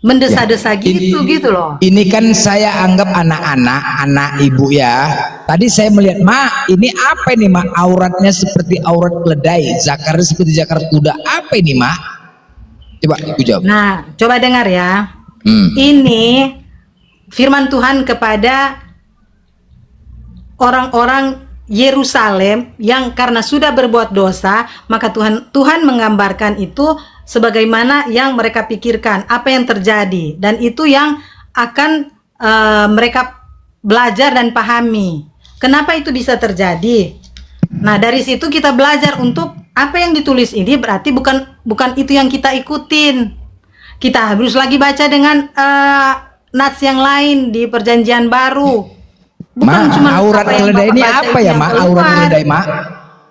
Mendesa-desa gitu loh. Ini kan saya anggap anak-anak, anak Ibu ya. Tadi saya melihat, Ma, ini apa ini, Ma? Auratnya seperti aurat keledai, zakarnya seperti zakar kuda. Apa ini, Ma? Coba Ibu jawab. Nah, coba dengar ya. Ini firman Tuhan kepada orang-orang Yerusalem yang karena sudah berbuat dosa, maka Tuhan menggambarkan itu sebagaimana yang mereka pikirkan, apa yang terjadi, dan itu yang akan mereka belajar dan pahami. Kenapa itu bisa terjadi? Nah, dari situ kita belajar untuk apa yang ditulis ini berarti bukan itu yang kita ikutin. Kita harus lagi baca dengan nats yang lain di perjanjian baru. Bukan Ma, cuma aurat apa yang keledai Bapak ini baca apa itu ya, yang Ma? keluar. Aurat keledai, Ma?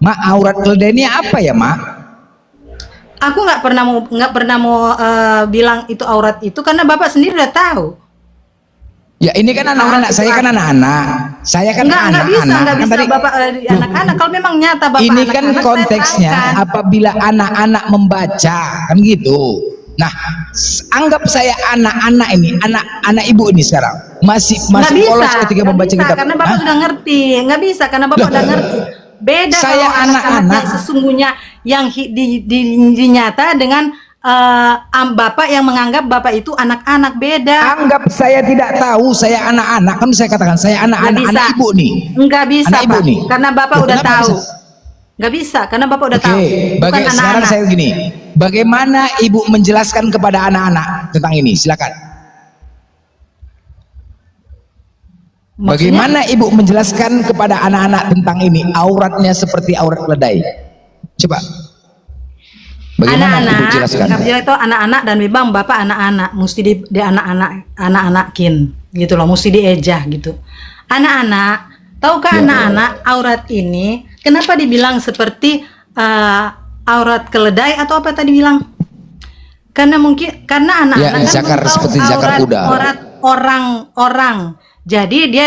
Ma, aurat keledai ini apa ya, Ma? Aku nggak pernah mau bilang itu aurat itu karena Bapak sendiri udah tahu. Ya ini kan anak-anak, Aurat saya itu kan apa? anak-anak. Saya kan Nggak anak-anak. bisa Kan tadi Bapak anak-anak. Kalau memang nyata Bapak ini kan anak-anak, saya konteksnya tahu kan. apabila anak-anak membaca, kan gitu. Nah, anggap saya anak-anak ini, anak-anak ibu ini sekarang masih Nggak bisa, polos ketika nggak membaca bisa, kitab. karena Bapak Hah? sudah ngerti. Nggak bisa karena Bapak Loh. udah ngerti. Beda Saya kalau anak-anak anak-anak. yang sesungguhnya yang dinyata dengan Bapak yang menganggap Bapak itu anak-anak, beda. Anggap saya tidak tahu, saya anak-anak. Kan saya katakan saya Nggak anak-anak, bisa. anak ibu nih. Nggak bisa Anak ibu Pak, nih. karena Bapak Loh, udah kenapa tahu. bisa? Nggak bisa karena Bapak udah tahu. Oke, Bukan sekarang anak-anak. saya gini, bagaimana ibu menjelaskan kepada anak-anak tentang ini? Silakan. Maksudnya? Bagaimana ibu menjelaskan kepada anak-anak tentang ini? Auratnya seperti aurat keledai. Coba. Bagaimana ibu Anak-anak, jelaskan? Kak Fajira itu anak-anak dan memang Bapak anak-anak, mesti di anak-anakin gitu loh, mesti diejah gitu. Anak-anak, tahukah Ya. anak-anak aurat ini kenapa dibilang seperti aurat keledai atau apa tadi bilang? Karena karena anak-anak Ya, kan zakar belum tahu seperti zakar kuda. aurat orang-orang. Jadi dia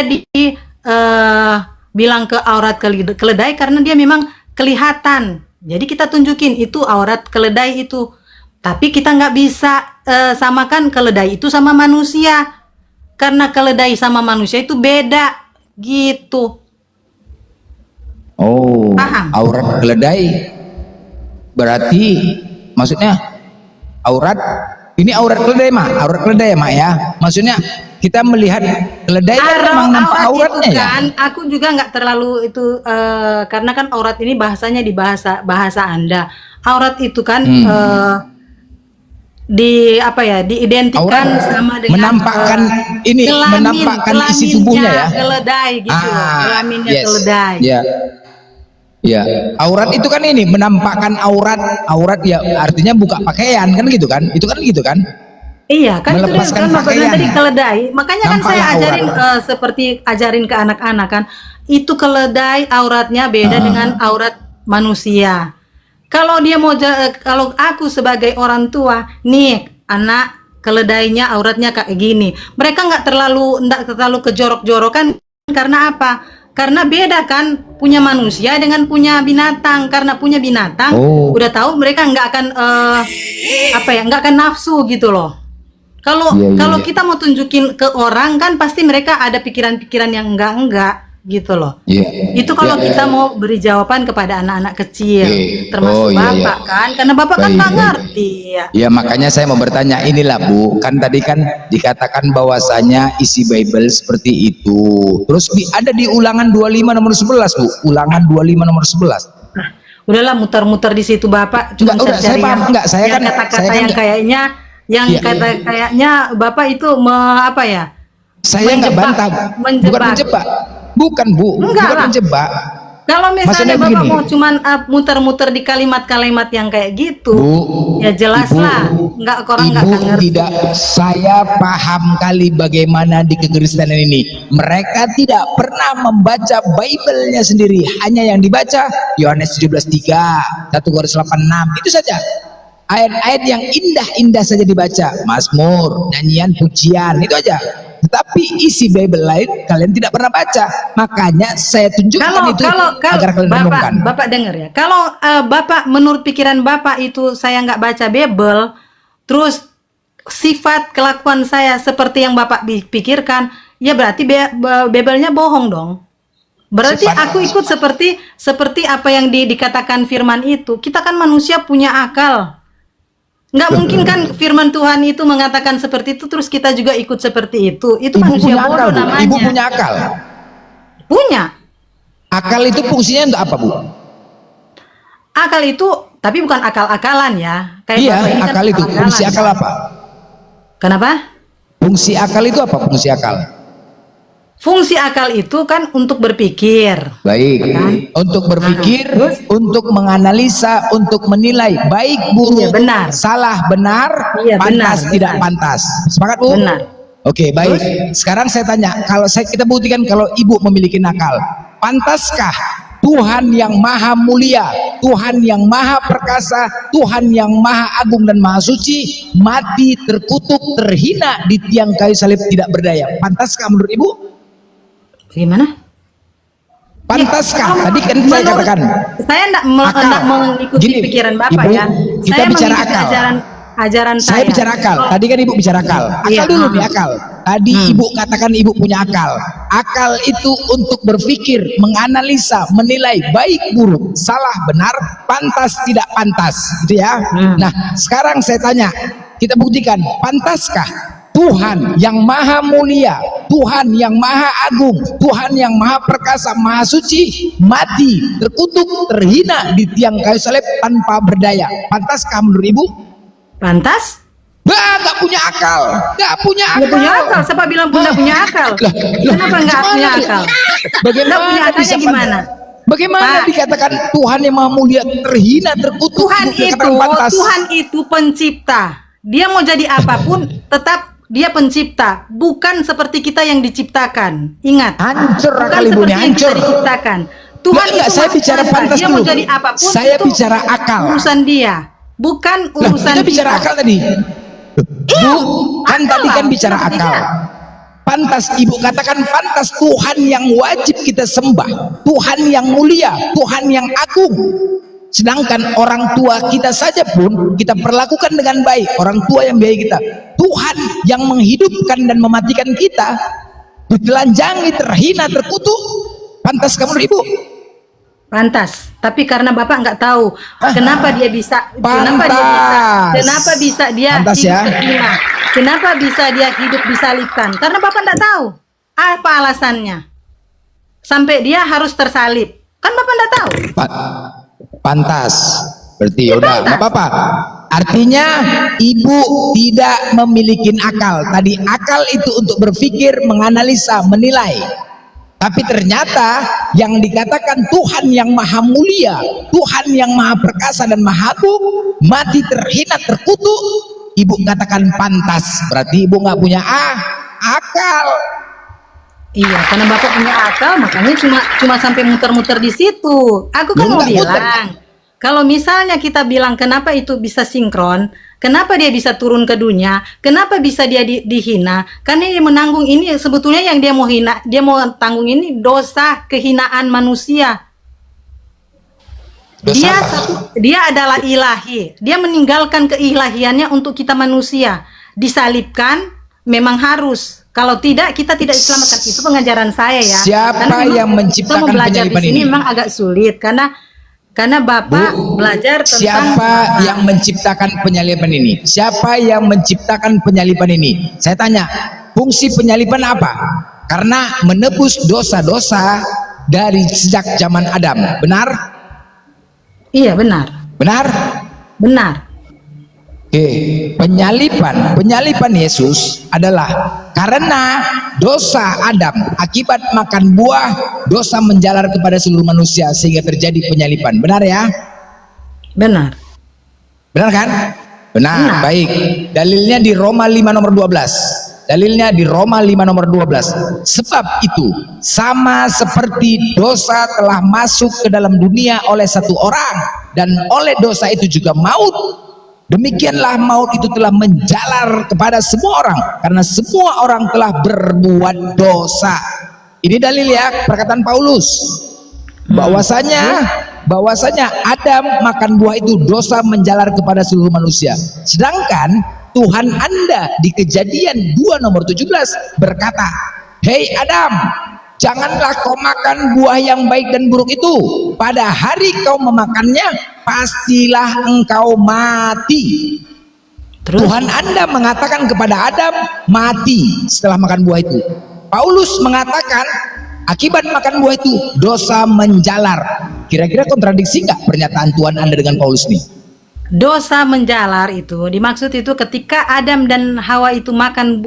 bilang ke aurat keledai karena dia memang kelihatan. Jadi kita tunjukin itu aurat keledai itu. Tapi kita nggak bisa samakan keledai itu sama manusia. Karena keledai sama manusia itu beda gitu. Oh, Paham? aurat keledai berarti maksudnya aurat ini aurat keledai mah, aurat keledai ya mak ya. Maksudnya kita melihat keledai kan memang nampak auratnya itu ya. kan, aku juga nggak terlalu itu karena kan aurat ini bahasanya di bahasa Anda. Aurat itu kan di apa ya, diidentikan Aurat sama dengan menampakkan ini, menampakkan isi tubuhnya ya. Keledai gitu, kelaminnya yes. keledai. Ya. Ya, aurat itu kan ini menampakkan aurat ya artinya buka pakaian kan gitu kan? Itu kan gitu kan? Iya, kan itu Melepaskan kan Bapak bilang pakaian. tadi keledai. Makanya kan saya Nampaklah ajarin seperti ajarin ke anak-anak kan, itu keledai auratnya beda dengan aurat manusia. Kalau dia mau kalau aku sebagai orang tua, nih anak keledainya auratnya kayak gini. Mereka nggak terlalu kejorok-jorokan karena apa? Karena beda kan punya manusia dengan punya binatang. Karena punya binatang udah tahu mereka nggak akan nggak akan nafsu gitu loh. Kalau kalau kita mau tunjukin ke orang kan pasti mereka ada pikiran-pikiran yang enggak gitu loh. Itu kalau kita mau beri jawaban kepada anak-anak kecil, termasuk Bapak kan, karena Bapak kan nggak ngerti ya. Ya makanya saya mau bertanya inilah Bu, kan tadi kan dikatakan bahwasanya isi Bible seperti itu. Terus ada di Ulangan 25 nomor 11 Bu, Ulangan 25 nomor 11. Udahlah muter-muter di situ Bapak, cuma Enggak, cari saya paham, enggak, saya kan kata-kata saya yang kan kayaknya kayaknya Bapak itu apa ya? saya nggak bantah, bukan menjebak. Bukan Bu, Enggak bukan lah. menjebak. Kalau misalnya Maksudnya Bapak begini. mau cuman muter-muter di kalimat-kalimat yang kayak gitu, Bu, ya jelas Ibu, lah, orang nggak Ibu akan ngerti. tidak, saya paham kali bagaimana di kekristenan ini. Mereka tidak pernah membaca Bible-nya sendiri, hanya yang dibaca Yohanes 17:3, 1 Korintus 8:6, itu saja. Ayat-ayat yang indah-indah saja dibaca, Mazmur, nyanyian, pujian, itu aja. Tetapi isi Bible lain kalian tidak pernah baca. Makanya saya tunjukkan itu agar kalian renungkan. Bapak dengar ya. Kalau Bapak menurut pikiran Bapak itu saya nggak baca Bible, terus sifat kelakuan saya seperti yang Bapak pikirkan, ya berarti Bible-nya bohong dong. Berarti aku ikut seperti apa yang dikatakan firman itu. Kita kan manusia punya akal. Nggak mungkin kan firman Tuhan itu mengatakan seperti itu terus kita juga ikut seperti itu. Itu Ibu manusia punya akal, bodoh Bu. namanya. Ibu punya akal. Punya. Akal itu fungsinya untuk apa, Bu? Akal itu tapi bukan akal-akalan ya. Kayak Iya, Bapak ini kan akal itu. Fungsi akal-akalan. akal apa? Kenapa? Fungsi akal itu apa? Fungsi akal. Fungsi akal itu kan untuk berpikir. Baik, untuk berpikir, untuk menganalisa, untuk menilai baik buruk, Iya, benar. salah benar, Iya, pantas benar, tidak benar. pantas. Sepakat Bu? Benar. Oke, baik. Sekarang saya tanya, kalau kita buktikan kalau ibu memiliki nakal, pantaskah Tuhan yang maha mulia, Tuhan yang maha perkasa, Tuhan yang maha agung dan maha suci mati terkutuk, terhina di tiang kayu salib tidak berdaya? Pantaskah menurut ibu? Gimana? Pantaskah? Tadi kan saya Menurut- katakan saya enggak akal. mengikuti Gini, pikiran Bapak Ibu, ya. kita Saya bicara mengikuti akal. ajaran saya bicara akal. Tadi kan ibu bicara akal. Akal Iya, dulu nih akal. Tadi ibu katakan ibu punya akal. Akal itu untuk berpikir, menganalisa, menilai baik buruk, salah benar, pantas tidak pantas, gitu ya. Nah, sekarang saya tanya, kita buktikan, pantaskah Tuhan yang maha mulia, Tuhan yang maha agung, Tuhan yang maha perkasa, maha suci mati, terkutuk, terhina di tiang kayu salib tanpa berdaya? Pantaskah menurut ibu? Pantas? Bah, nggak punya akal, nggak punya akal. Nggak punya akal. Siapa bilang pun nggak punya akal? Kenapa nggak punya akal? Bagaimana Nggak punya akalnya bisa gimana? Bagaimana Pak. dikatakan Tuhan yang maha mulia terhina terkutuk? Tuhan Ibu katakan itu, pantas. Tuhan itu pencipta. Dia mau jadi apapun, tetap dia pencipta. Bukan seperti kita yang diciptakan. Ingat. Hancur Bukan akal ibu seperti nih, yang hancur. kita diciptakan. Tuhan Nggak, itu saya maha bicara kuasa. pantas Dia dulu. mau jadi apapun. Saya itu bicara akal. Urusan dia. Bukan Lah, urusan kita bicara akal tadi. Iya, Bu, kan akal tadi lah, kan bicara kenapa akal. tidak? Pantas, ibu katakan pantas Tuhan yang wajib kita sembah, Tuhan yang mulia, Tuhan yang agung. Sedangkan orang tua kita saja pun kita perlakukan dengan baik, orang tua yang biayai kita. Tuhan yang menghidupkan dan mematikan kita ditelanjangi, terhina, terkutuk. Pantas kamu ibu? Pantas, tapi karena Bapak nggak tahu kenapa dia bisa, Pantas. kenapa bisa dia Pantas hidup ya. terhina, kenapa bisa dia hidup disalibkan? Karena Bapak nggak tahu apa alasannya sampai dia harus tersalib. Kan Bapak nggak tahu. Pantas. Berarti udah nggak apa-apa. Artinya ibu tidak memiliki akal. Tadi akal itu untuk berpikir, menganalisa, menilai. Tapi ternyata yang dikatakan Tuhan yang maha mulia, Tuhan yang maha perkasa dan maha agung, mati terhina, terkutuk, ibu katakan pantas. Berarti ibu nggak punya akal. Iya, karena Bapak punya akal, makanya cuma sampai muter-muter di situ. Aku kan Lu mau nggak muter. bilang, kalau misalnya kita bilang kenapa itu bisa sinkron, kenapa dia bisa turun ke dunia, kenapa bisa dia dihina? Karena dia menanggung ini sebetulnya yang dia mau hina, dia mau tanggung ini dosa kehinaan manusia. Dosa Dia apa? dia adalah ilahi. Dia meninggalkan keilahiannya untuk kita manusia. Disalibkan memang harus. Kalau tidak, kita tidak diselamatkan. Itu pengajaran saya ya. Siapa Karena memang yang menciptakan kita mau belajar penyaliban di sini ini? memang agak sulit karena Bapak belajar tentang Siapa yang menciptakan penyaliban ini? Siapa yang menciptakan penyaliban ini? Saya tanya, fungsi penyaliban apa? Karena menebus dosa-dosa dari sejak zaman Adam. Benar? Iya, benar. Benar? Benar. Oke, penyaliban Yesus adalah karena dosa Adam akibat makan buah, dosa menjalar kepada seluruh manusia sehingga terjadi penyaliban. Benar ya? Benar. Benar kan? Benar, Benar. baik. Dalilnya di Roma 5 nomor 12. Dalilnya di Roma 5 nomor 12. Sebab itu, sama seperti dosa telah masuk ke dalam dunia oleh satu orang, dan oleh dosa itu juga maut, demikianlah maut itu telah menjalar kepada semua orang, karena semua orang telah berbuat dosa. Ini dalil ya, perkataan Paulus. Bahwasanya Adam makan buah itu dosa menjalar kepada seluruh manusia. Sedangkan Tuhan Anda di Kejadian 2 nomor 17 berkata, "Hei Adam, janganlah kau makan buah yang baik dan buruk itu. Pada hari kau memakannya, pastilah engkau mati." Terus Tuhan Anda mengatakan kepada Adam mati setelah makan buah itu. Paulus mengatakan akibat makan buah itu dosa menjalar. Kira-kira kontradiksi nggak pernyataan Tuhan Anda dengan Paulus nih? dosa menjalar itu dimaksud itu ketika Adam dan Hawa itu makan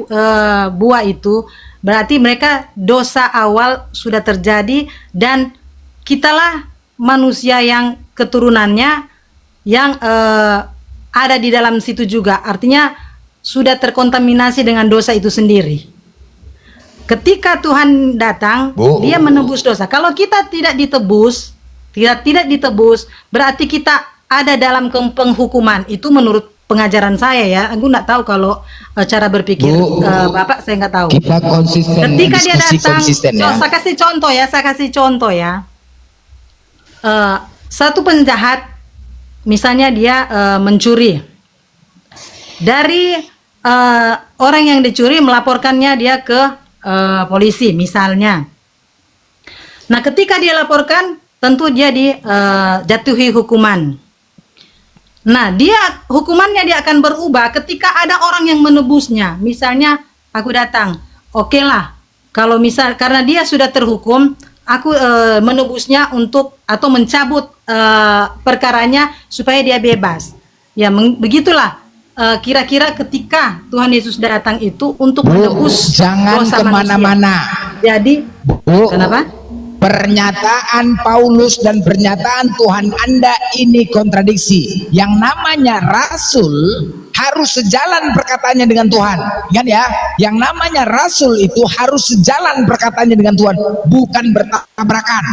buah itu, berarti mereka dosa awal sudah terjadi, dan kitalah manusia yang keturunannya yang ada di dalam situ juga, artinya sudah terkontaminasi dengan dosa itu sendiri. Ketika Tuhan datang, dia menebus dosa. Kalau kita tidak ditebus, tidak ditebus, berarti kita ada dalam penghukuman. Itu menurut pengajaran saya ya. Aku nggak tahu kalau cara berpikir Bapak, saya nggak tahu. Kita konsisten, Ketika dia diskusi datang, konsisten ya. saya kasih contoh ya. Satu penjahat, misalnya dia mencuri. Dari orang yang dicuri melaporkannya dia ke polisi misalnya. Nah, ketika dia laporkan, tentu dia dijatuhi hukuman. Nah, hukumannya dia akan berubah ketika ada orang yang menebusnya. Misalnya aku datang, oke lah, kalau misal karena dia sudah terhukum, aku menebusnya untuk atau mencabut perkaranya supaya dia bebas. Ya, begitulah. Kira-kira ketika Tuhan Yesus datang itu untuk menebus jangan dosa kemana-mana. manusia. Jadi, kenapa? Pernyataan Paulus dan pernyataan Tuhan Anda ini kontradiksi. Yang namanya rasul harus sejalan perkataannya dengan Tuhan. Ingat ya, yang namanya rasul itu harus sejalan perkataannya dengan Tuhan, bukan bertabrakan.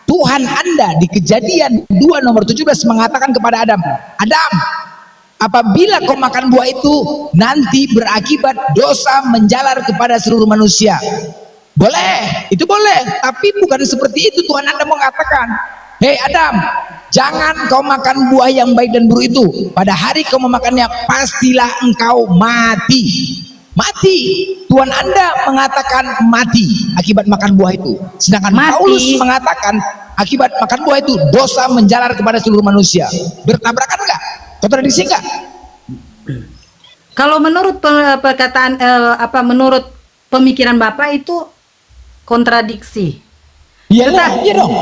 Tuhan Anda di Kejadian 2 nomor 17 mengatakan kepada Adam, Adam, apabila kau makan buah itu, nanti berakibat dosa menjalar kepada seluruh manusia. Boleh, itu boleh, tapi bukan seperti itu Tuhan Anda mengatakan. Hei Adam, jangan kau makan buah yang baik dan buruk itu. Pada hari kau memakannya, pastilah engkau mati. Mati. Tuhan Anda mengatakan mati akibat makan buah itu. Sedangkan Paulus mengatakan akibat makan buah itu dosa menjalar kepada seluruh manusia. Bertabrakan enggak? Kontradiksi enggak? Kalau menurut perkataan menurut pemikiran Bapak itu kontradiksi. Iya dong.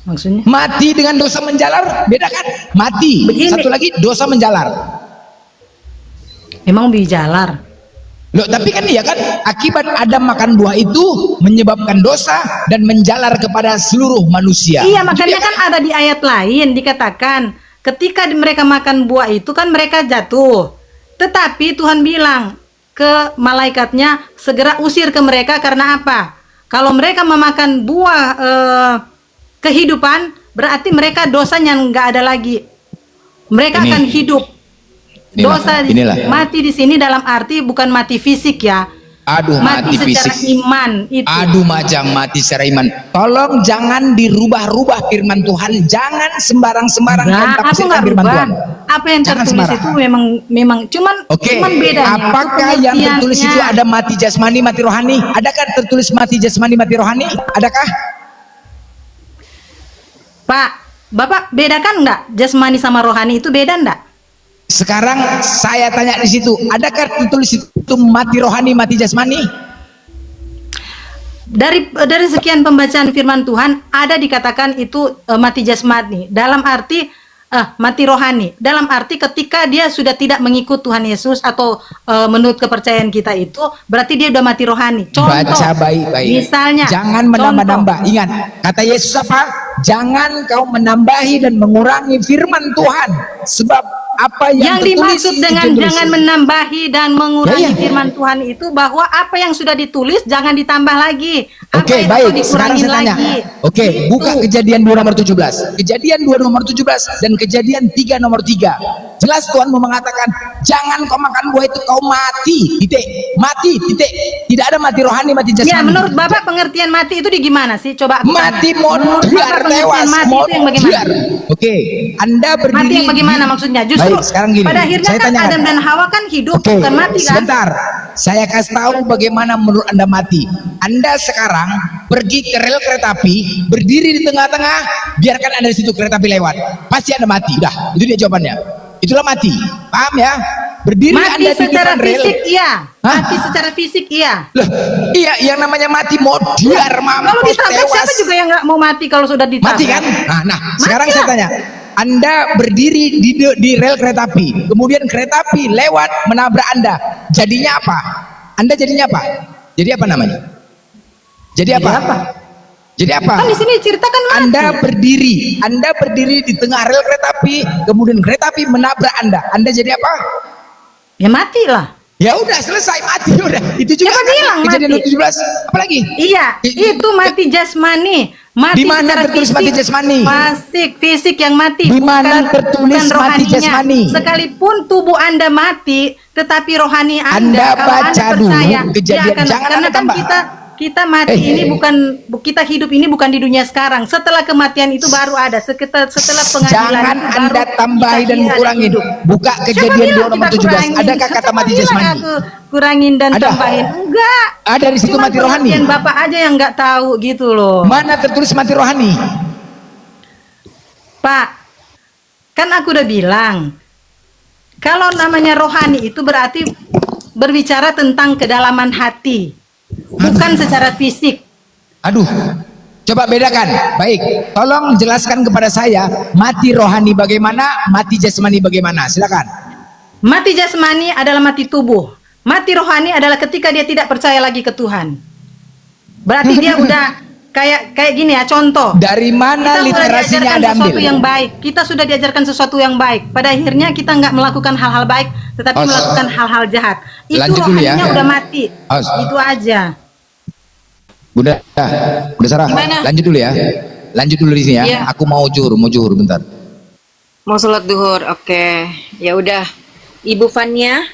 Maksudnya? Mati dengan dosa menjalar, beda kan? Mati. Begini. Satu lagi dosa menjalar. Emang bijalar. Loh, tapi kan iya kan, akibat Adam makan buah itu menyebabkan dosa dan menjalar kepada seluruh manusia. Iya, makanya kan ada di ayat lain dikatakan ketika mereka makan buah itu kan mereka jatuh. Tetapi Tuhan bilang ke malaikatnya, segera usir ke mereka. Karena apa? Kalau mereka memakan buah kehidupan, berarti mereka dosanya nggak ada lagi. Mereka akan hidup. Dosa mati di sini dalam arti bukan mati fisik ya. Aduh, mati secara fisik. iman itu. Aduh, majang mati secara iman. Tolong jangan dirubah-rubah firman Tuhan. Jangan sembarang-sembarang Aku nggak firman rubah. Tuhan. Apa yang Jangan tertulis sembarang. itu memang cuman bedanya. Apakah yang tertulis itu ada mati jasmani, mati rohani? Adakah tertulis mati jasmani, mati rohani? Adakah? Pak, Bapak bedakan nggak jasmani sama rohani itu beda nggak? Sekarang saya tanya di situ, adakah tertulis itu mati rohani, mati jasmani? Dari sekian pembacaan firman Tuhan ada dikatakan itu mati jasmani dalam arti mati rohani, dalam arti ketika dia sudah tidak mengikut Tuhan Yesus atau menurut kepercayaan kita itu berarti dia udah mati rohani. Contoh, baca baik-baik. Misalnya, jangan menambah-nambah. Ingat, kata Yesus apa? Jangan kau menambahi dan mengurangi firman Tuhan, sebab apa yang dimaksud dengan jangan menambahi dan mengurangi firman Tuhan itu bahwa apa yang sudah ditulis jangan ditambah lagi. Oke, baik. Sekarang saya tanya. Oke, buka Kejadian 2 nomor 17. Kejadian 2 nomor 17 dan Kejadian 3 nomor 3. Jelas Tuhan mau mengatakan, jangan kau makan buah itu kau mati. Titik. Mati, titik. Tidak ada mati rohani, mati jasmani. Ya, menurut Bapak pengertian mati itu di gimana sih? Coba mati modar, tewas, modar. Oke, Anda berdiri. Mati yang bagaimana maksudnya? Justru baik, sekarang gini, pada akhirnya saya kan tanyakan. Adam dan Hawa kan hidup, bukan mati kan? Sebentar, saya kasih tahu bagaimana menurut Anda mati. Anda sekarang pergi ke rel kereta api, berdiri di tengah-tengah, biarkan Anda di situ kereta api lewat, pasti Anda mati. Udah, itu dia jawabannya. Itulah mati, paham ya? Berdiri mati Anda di secara depan rel. fisik iya. Hah? Mati secara fisik iya. Loh, iya, yang namanya mati modar, Kalau mampus, ditabrak tewas. siapa juga yang nggak mau mati kalau sudah ditabrak? Mati kan? Nah, sekarang Mati saya lah. tanya, Anda berdiri di rel kereta api, kemudian kereta api lewat menabrak Anda, jadinya apa? Anda jadinya apa? Jadi apa namanya? Jadi apa? Jadi apa? Kan di sini ceritakan mati. Anda berdiri di tengah rel kereta api, kemudian kereta api menabrak Anda. Anda jadi apa? Ya mati lah. Ya udah selesai, mati udah. Itu juga Siapa kan bilang kejadian mati? 17. Apalagi? Iya, itu mati jasmani. Mati Di mana secara tertulis fisik. mati jasmani? Fisik yang mati. Di mana tertulis bukan mati rohaninya. jasmani? Sekalipun tubuh Anda mati, tetapi rohani Anda Anda, kalau baca Anda dulu percaya, kejadian. dia akan, Jangan karena Anda kan tambah. kita mati ini bukan, kita hidup ini bukan di dunia sekarang. Setelah kematian itu baru ada. Setelah pengadilan Jangan itu baru Anda tambahi kita dan ada kurangin. hidup. Buka Siapa kejadian bilang 2 nomor kita 17. kurangin? Adakah kata Siapa mati bilang jasmani? aku kurangin dan Ada. tambahin? Enggak. Ada di situ Cuma mati rohani. pengertian Bapak aja yang nggak tahu gitu loh. Mana tertulis mati rohani? Pak, kan aku udah bilang, kalau namanya rohani itu berarti berbicara tentang kedalaman hati, bukan secara fisik. Aduh, coba bedakan. Baik, tolong jelaskan kepada saya mati rohani bagaimana, mati jasmani bagaimana. Silakan. Mati jasmani adalah mati tubuh. Mati rohani adalah ketika dia tidak percaya lagi ke Tuhan. Berarti dia udah kayak gini ya, contoh. Dari mana Kita sudah literasinya diajarkan Anda ambil? sesuatu yang baik. Kita sudah diajarkan sesuatu yang baik. Pada akhirnya kita nggak melakukan hal-hal baik, tetapi Oh, melakukan hal-hal jahat. Itu lanjut dulu ya. rohaninya udah mati. Oh. Itu aja. Udah Sarah. Gimana? Lanjut dulu ya. Lanjut dulu di sini ya. Iya. Aku mau juhur bentar. Mau sholat duhur, oke. Ya udah. Ibu Fania,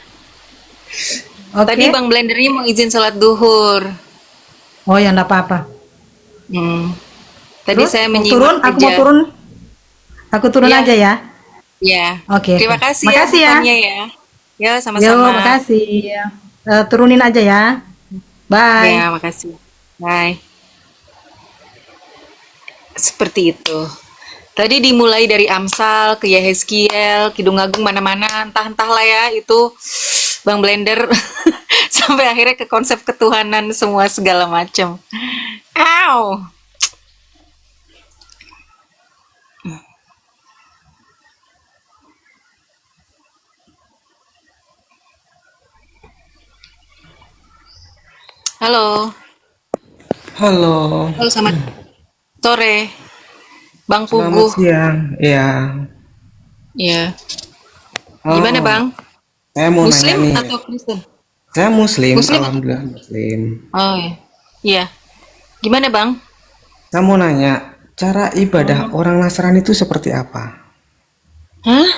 Oke. tadi Bang Blendernya mau izin sholat duhur. Oh ya, enggak apa-apa. Tadi Terus, saya mau menyimak turun, aku mau aja. turun. Aku turun Iya. aja ya. Ya. Oke, Terima oke. kasih Makasih ya, ya. Bu Fania ya. Ya, Yo, sama-sama. makasih. Turunin aja ya. Bye. Ya, makasih. Bye. Seperti itu. Tadi dimulai dari Amsal ke Yehezkiel, Kidung Agung mana-mana, entah-entahlah ya itu Bang Blender sampai akhirnya ke konsep ketuhanan semua segala macam. Ow. Halo. Halo, Halo, selamat sore. Bang selamat Puguh. siang. Iya. Iya. Oh, Gimana, Bang? saya mau Muslim nanya nih. atau Kristen? Saya Muslim, Muslim? alhamdulillah Muslim. Oh, iya. Iya. Gimana, Bang? Saya mau nanya, cara ibadah orang Nasrani itu seperti apa? Hah?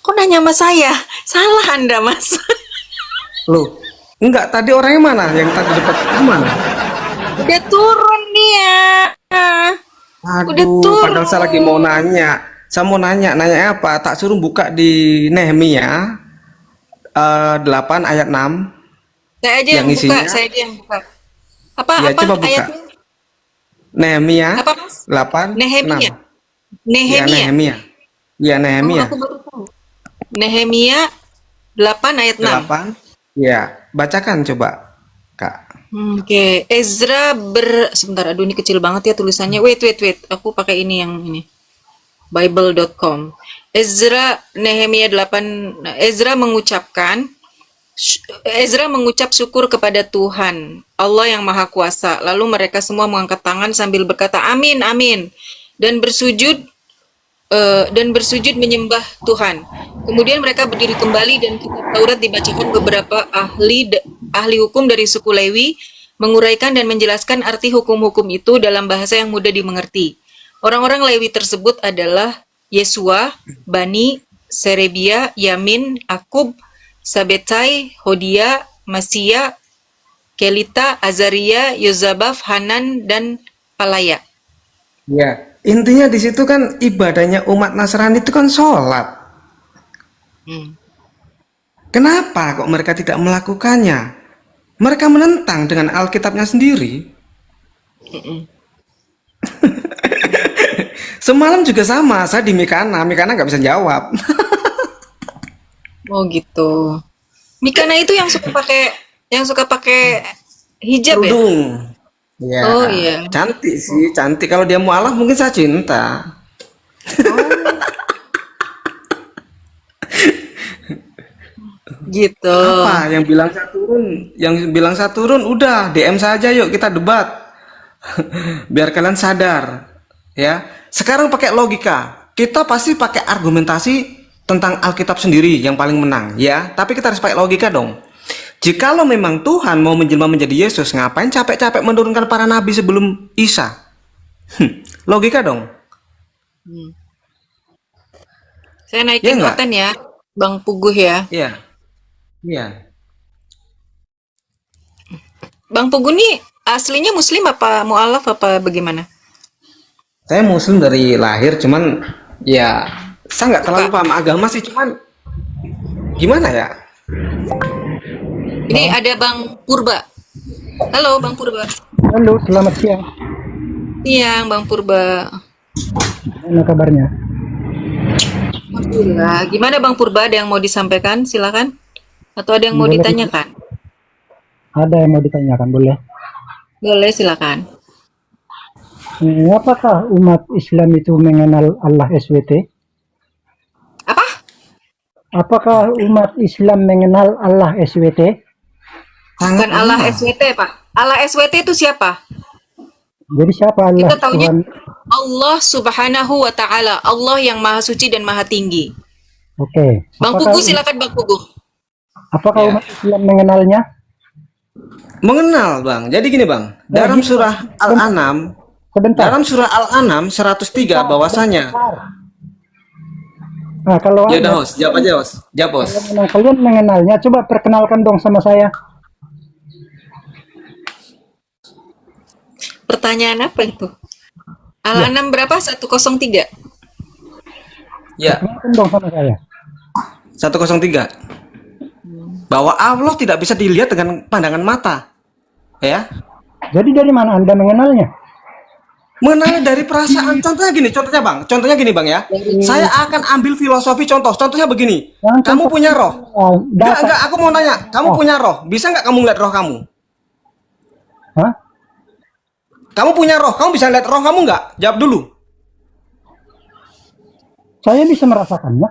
Kok nanya sama saya? Salah Anda, Mas. Loh, enggak, tadi orangnya mana? Yang tadi depan itu mana? Udah turun dia. Udah Aduh, turun. padahal saya lagi mau nanya. Saya mau nanya apa? Tak suruh buka di Nehemia 8 ayat 6. Saya aja yang Yang buka, isinya- saya aja yang buka. Apa Ya, apa coba buka. ayatnya? Nehemia Apa, Mas? 8 Nehemia. 6. Ya, Nehemia. Nehemia. Ya, Oh, Nehemia. aku baru tahu. Nehemia 8 ayat 6. 8. Ya, bacakan coba, Kak. Oke, sebentar, aduh ini kecil banget ya tulisannya. Wait. Aku pakai ini yang ini. Bible.com. Nehemia 8, Ezra mengucap syukur kepada Tuhan, Allah yang Maha Kuasa. Lalu mereka semua mengangkat tangan sambil berkata, Amin, amin. Dan bersujud menyembah Tuhan. Kemudian mereka berdiri kembali dan kitab Taurat dibacakan beberapa ahli hukum dari suku Lewi, menguraikan dan menjelaskan arti hukum-hukum itu dalam bahasa yang mudah dimengerti. Orang-orang Lewi tersebut adalah Yesua, Bani, Serebia, Yamin, Akub, Sabetai, Hodia, Masia, Kelita, Azaria, Yozabaf, Hanan, dan Palaya. Ya, intinya di situ kan ibadahnya umat Nasrani itu kan sholat. Kenapa kok mereka tidak melakukannya? Mereka menentang dengan Alkitabnya sendiri. Semalam juga sama, saya di Mikana nggak bisa jawab. Oh gitu. Mikana itu yang suka pakai hijab ya? Kerudung. Ya, Oh, iya. cantik sih, cantik. Kalau dia mualaf mungkin saya cinta. Gitu. Apa yang bilang Saturn? Yang bilang Saturn udah DM saja yuk kita debat. Biar kalian sadar ya. Sekarang pakai logika. Kita pasti pakai argumentasi tentang Alkitab sendiri yang paling menang ya. Tapi kita harus pakai logika dong. Jikalau memang Tuhan mau menjelma menjadi Yesus, ngapain capek-capek menurunkan para nabi sebelum Isa? Logika dong. Saya Iya naikin nggak? Oten ya, Bang Puguh ya. Iya. Iya. Bang Puguh nih aslinya Muslim apa mualaf apa bagaimana? Saya Muslim dari lahir, cuman ya saya nggak terlalu paham agama sih, cuman gimana ya? Ini ada Bang Purba. Halo Bang Purba. Halo, selamat siang. Siang Bang Purba. Mana kabarnya? Alhamdulillah. Gimana Bang Purba? Ada yang mau disampaikan? Silakan. Atau ada yang mau Boleh. ditanyakan? Ada yang mau ditanyakan, boleh? Boleh, silakan. Apakah umat Islam itu mengenal Allah SWT? Apa? Apakah umat Islam mengenal Allah SWT? Bukan Allah SWT, Pak. Allah SWT itu siapa? Jadi siapa Allah Kita taunya Tuhan? Allah Subhanahu wa Ta'ala. Allah yang Maha Suci dan Maha Tinggi. Oke. Bang Apakah, Puguh, silakan Bang Puguh. apakah Ya. umat Islam mengenalnya? Mengenal, Bang. Jadi gini, Bang. Dalam surah Al-An'am, Sebentar. dalam surah Al-An'am 103 bahwasanya. Nah, kalau Ya udah, Host. Jawab aja, Host. Jawab, Host. kalian mengenalnya, coba perkenalkan dong sama saya. Pertanyaan apa itu? Al-An'am berapa? 103. Ya, Perkenalkan dong sama saya. 103. Bahwa Allah tidak bisa dilihat dengan pandangan mata. Ya. Jadi dari mana Anda mengenalnya? Mengenal dari perasaan. Contohnya gini, Bang ya. Saya akan ambil filosofi contoh. Contohnya begini. Yang Kamu contoh- punya roh. Data. Enggak, aku mau nanya. Kamu punya roh. Bisa nggak kamu lihat roh kamu? Hah? Kamu punya roh. Kamu bisa lihat roh kamu nggak? Jawab dulu. Saya bisa merasakannya.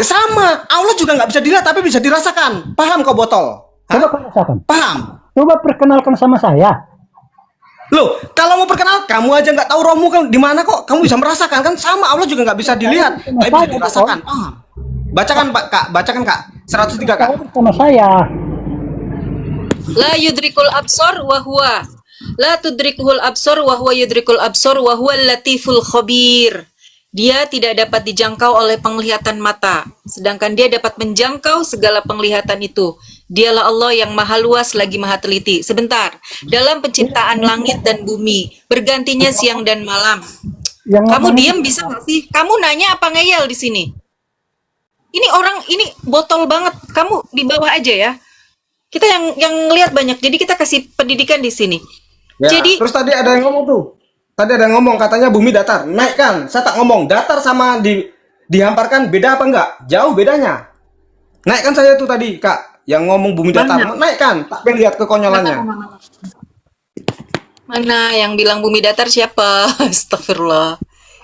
Sama. Allah juga nggak bisa dilihat, tapi bisa dirasakan. Paham kau botol? Coba Hah? kau rasakan. Paham? Coba perkenalkan sama saya. Loh, kalau mau perkenal, kamu aja nggak tahu rohmu kan di mana kok? Kamu bisa merasakan kan? Sama, Allah juga nggak bisa dilihat, tapi bisa dirasakan. Paham? Bacakan, Pak, Kak. Bacakan, Kak. 103, Kak. Tahu sama saya. La yudrikul absor wa huwa. La tudrikuhul absor wa huwa yudrikul absor wa huwa latiful khabir. Dia tidak dapat dijangkau oleh penglihatan mata, sedangkan dia dapat menjangkau segala penglihatan itu. Dialah Allah yang maha luas lagi maha teliti. Sebentar, dalam penciptaan langit dan bumi, bergantinya siang dan malam. Yang Kamu ngomong- diam bisa nggak sih? Kamu nanya apa ngeyel di sini? Ini orang ini botol banget. Kamu di bawah aja ya. Kita yang lihat banyak. Jadi kita kasih pendidikan di sini. Ya, Jadi terus tadi ada yang ngomong tuh. Tadi ada yang ngomong katanya bumi datar. Naikkan. Saya tak ngomong datar sama dihamparkan beda apa enggak? Jauh bedanya. Naikkan saya tuh tadi, Kak. Yang ngomong bumi datar. Naikkan. Tak pengen lihat kekonyolannya. mana yang bilang bumi datar siapa? Astagfirullah.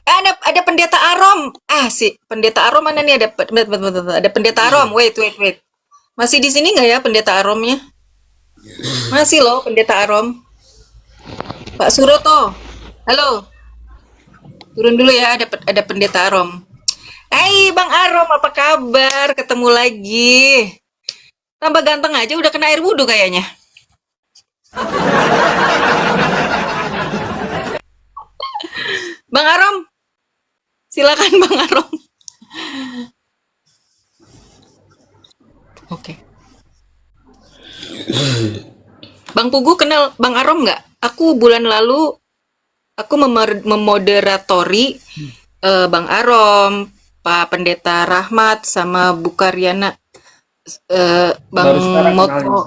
Ada pendeta Arom. Si pendeta Arom mana nih? Ada pendeta Arom. Wait. Masih di sini nggak ya pendeta Aromnya? Masih loh pendeta Arom. Pak Suroto. Halo. Turun dulu ya, ada pendeta Arom. Hai Bang Arom, apa kabar? Ketemu lagi. Tambah ganteng aja, udah kena air wudhu kayaknya. Bang Arom, silakan Bang Arom. Oke. Bang Pugu kenal Bang Arom nggak? Aku bulan lalu aku memoderatori Bang Arom, Pak Pendeta Rahmat sama Bu Karyana, Bang Baru sekarang Moto.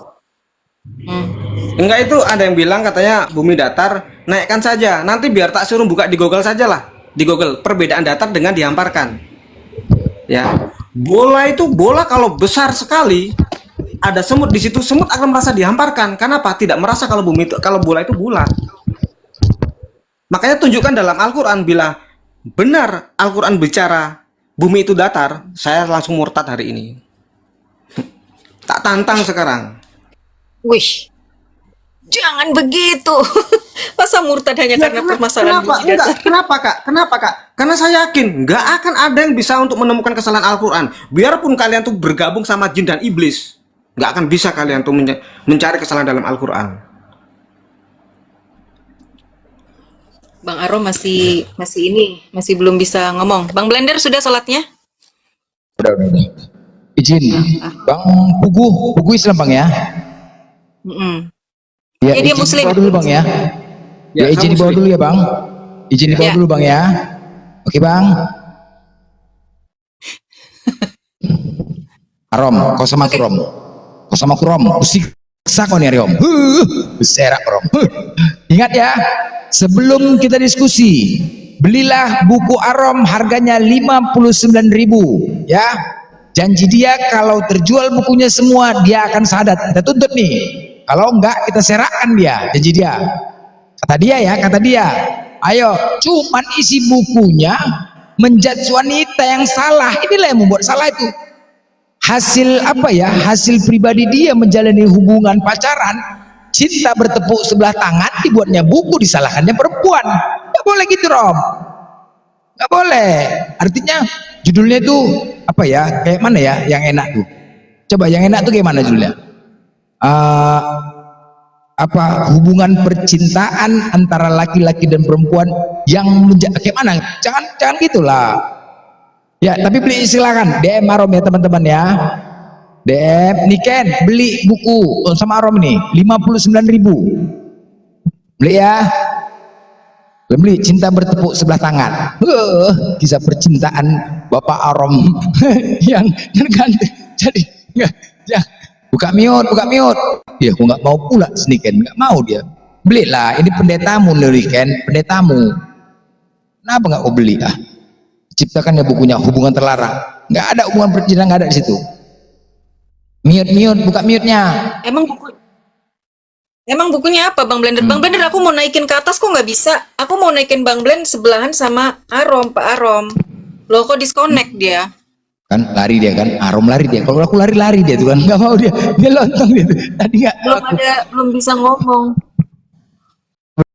Enggak, itu ada yang bilang katanya bumi datar, naikkan saja. Nanti biar tak suruh buka di Google saja lah. Di Google, perbedaan datar dengan dihamparkan. Ya. Bola itu bola kalau besar sekali, ada semut di situ, semut akan merasa dihamparkan. Kenapa? Tidak merasa kalau bola itu bulat. Makanya tunjukkan dalam Al-Qur'an, bila benar Al-Qur'an bicara bumi itu datar, saya langsung murtad hari ini. Tak tantang sekarang. Wih, jangan begitu. Masa murtad hanya karena permasalahan Kenapa? biji data? Enggak, kenapa kak? Kenapa kak? Karena saya yakin nggak akan ada yang bisa untuk menemukan kesalahan Al-Quran. Biarpun kalian tuh bergabung sama jin dan iblis, nggak akan bisa kalian tuh mencari kesalahan dalam Al-Quran. Bang Arom masih belum bisa ngomong. Bang Blender sudah sholatnya? Udah. Izin, Bang Pugu Islam Bang ya. Ya, Dia izin Muslim. dibawa dulu Bang ya. Ya, Ya, izin saya dibawa Muslim. dulu ya Bang. Izin dibawa Ya. dulu Bang ya. Oke Bang. Arom, kau sama aku Rom. Kau sama aku Rom. Usiksa kau nih Rom. Beserak Rom. Ingat ya, sebelum kita diskusi, belilah buku Arom harganya 59.000 ya. Janji dia kalau terjual bukunya semua dia akan syahadat. Kita tuntut nih. Kalau enggak kita serakkan dia, janji dia. Kata dia. Ayo, cuman isi bukunya menjudge wanita yang salah. Inilah yang membuat salah itu. Hasil apa ya? Hasil pribadi dia menjalani hubungan pacaran, cinta bertepuk sebelah tangan, dibuatnya buku, disalahkannya perempuan. Nggak boleh gitu Rom. Nggak boleh. Artinya judulnya itu apa ya? Kayak mana ya yang enak tuh? Coba yang enak tuh kayak mana judulnya? Apa hubungan percintaan antara laki-laki dan perempuan yang kayak mana? Jangan gitulah. Ya, tapi beli silakan DM Arom ya teman-teman ya. DM Niken beli buku sama Arom ini 59.000. Beli ya. Beli Cinta Bertepuk Sebelah Tangan. Kisah percintaan Bapak Arom yang ganti. Jadi ya, buka mute. Ya, aku nggak mau pula Niken, nggak mau dia. Belilah, ini pendetamu Niken, pendetamu. Kenapa nggak kau beli ah? Ciptakan ya bukunya Hubungan Terlarang. Nggak ada hubungan percintaan, nggak ada di situ. Mute, buka mute-nya. Emang bukunya apa Bang Blender? Bang Blender, aku mau naikin ke atas kok nggak bisa. Aku mau naikin Bang Blend sebelahan sama Pak Arom. Loh kok disconnect dia? Kan lari dia kan, Arom lari dia. Kalau aku lari dia tuh kan, nggak mau dia lontong dia tuh. Tadi nggak. Belum bisa ngomong.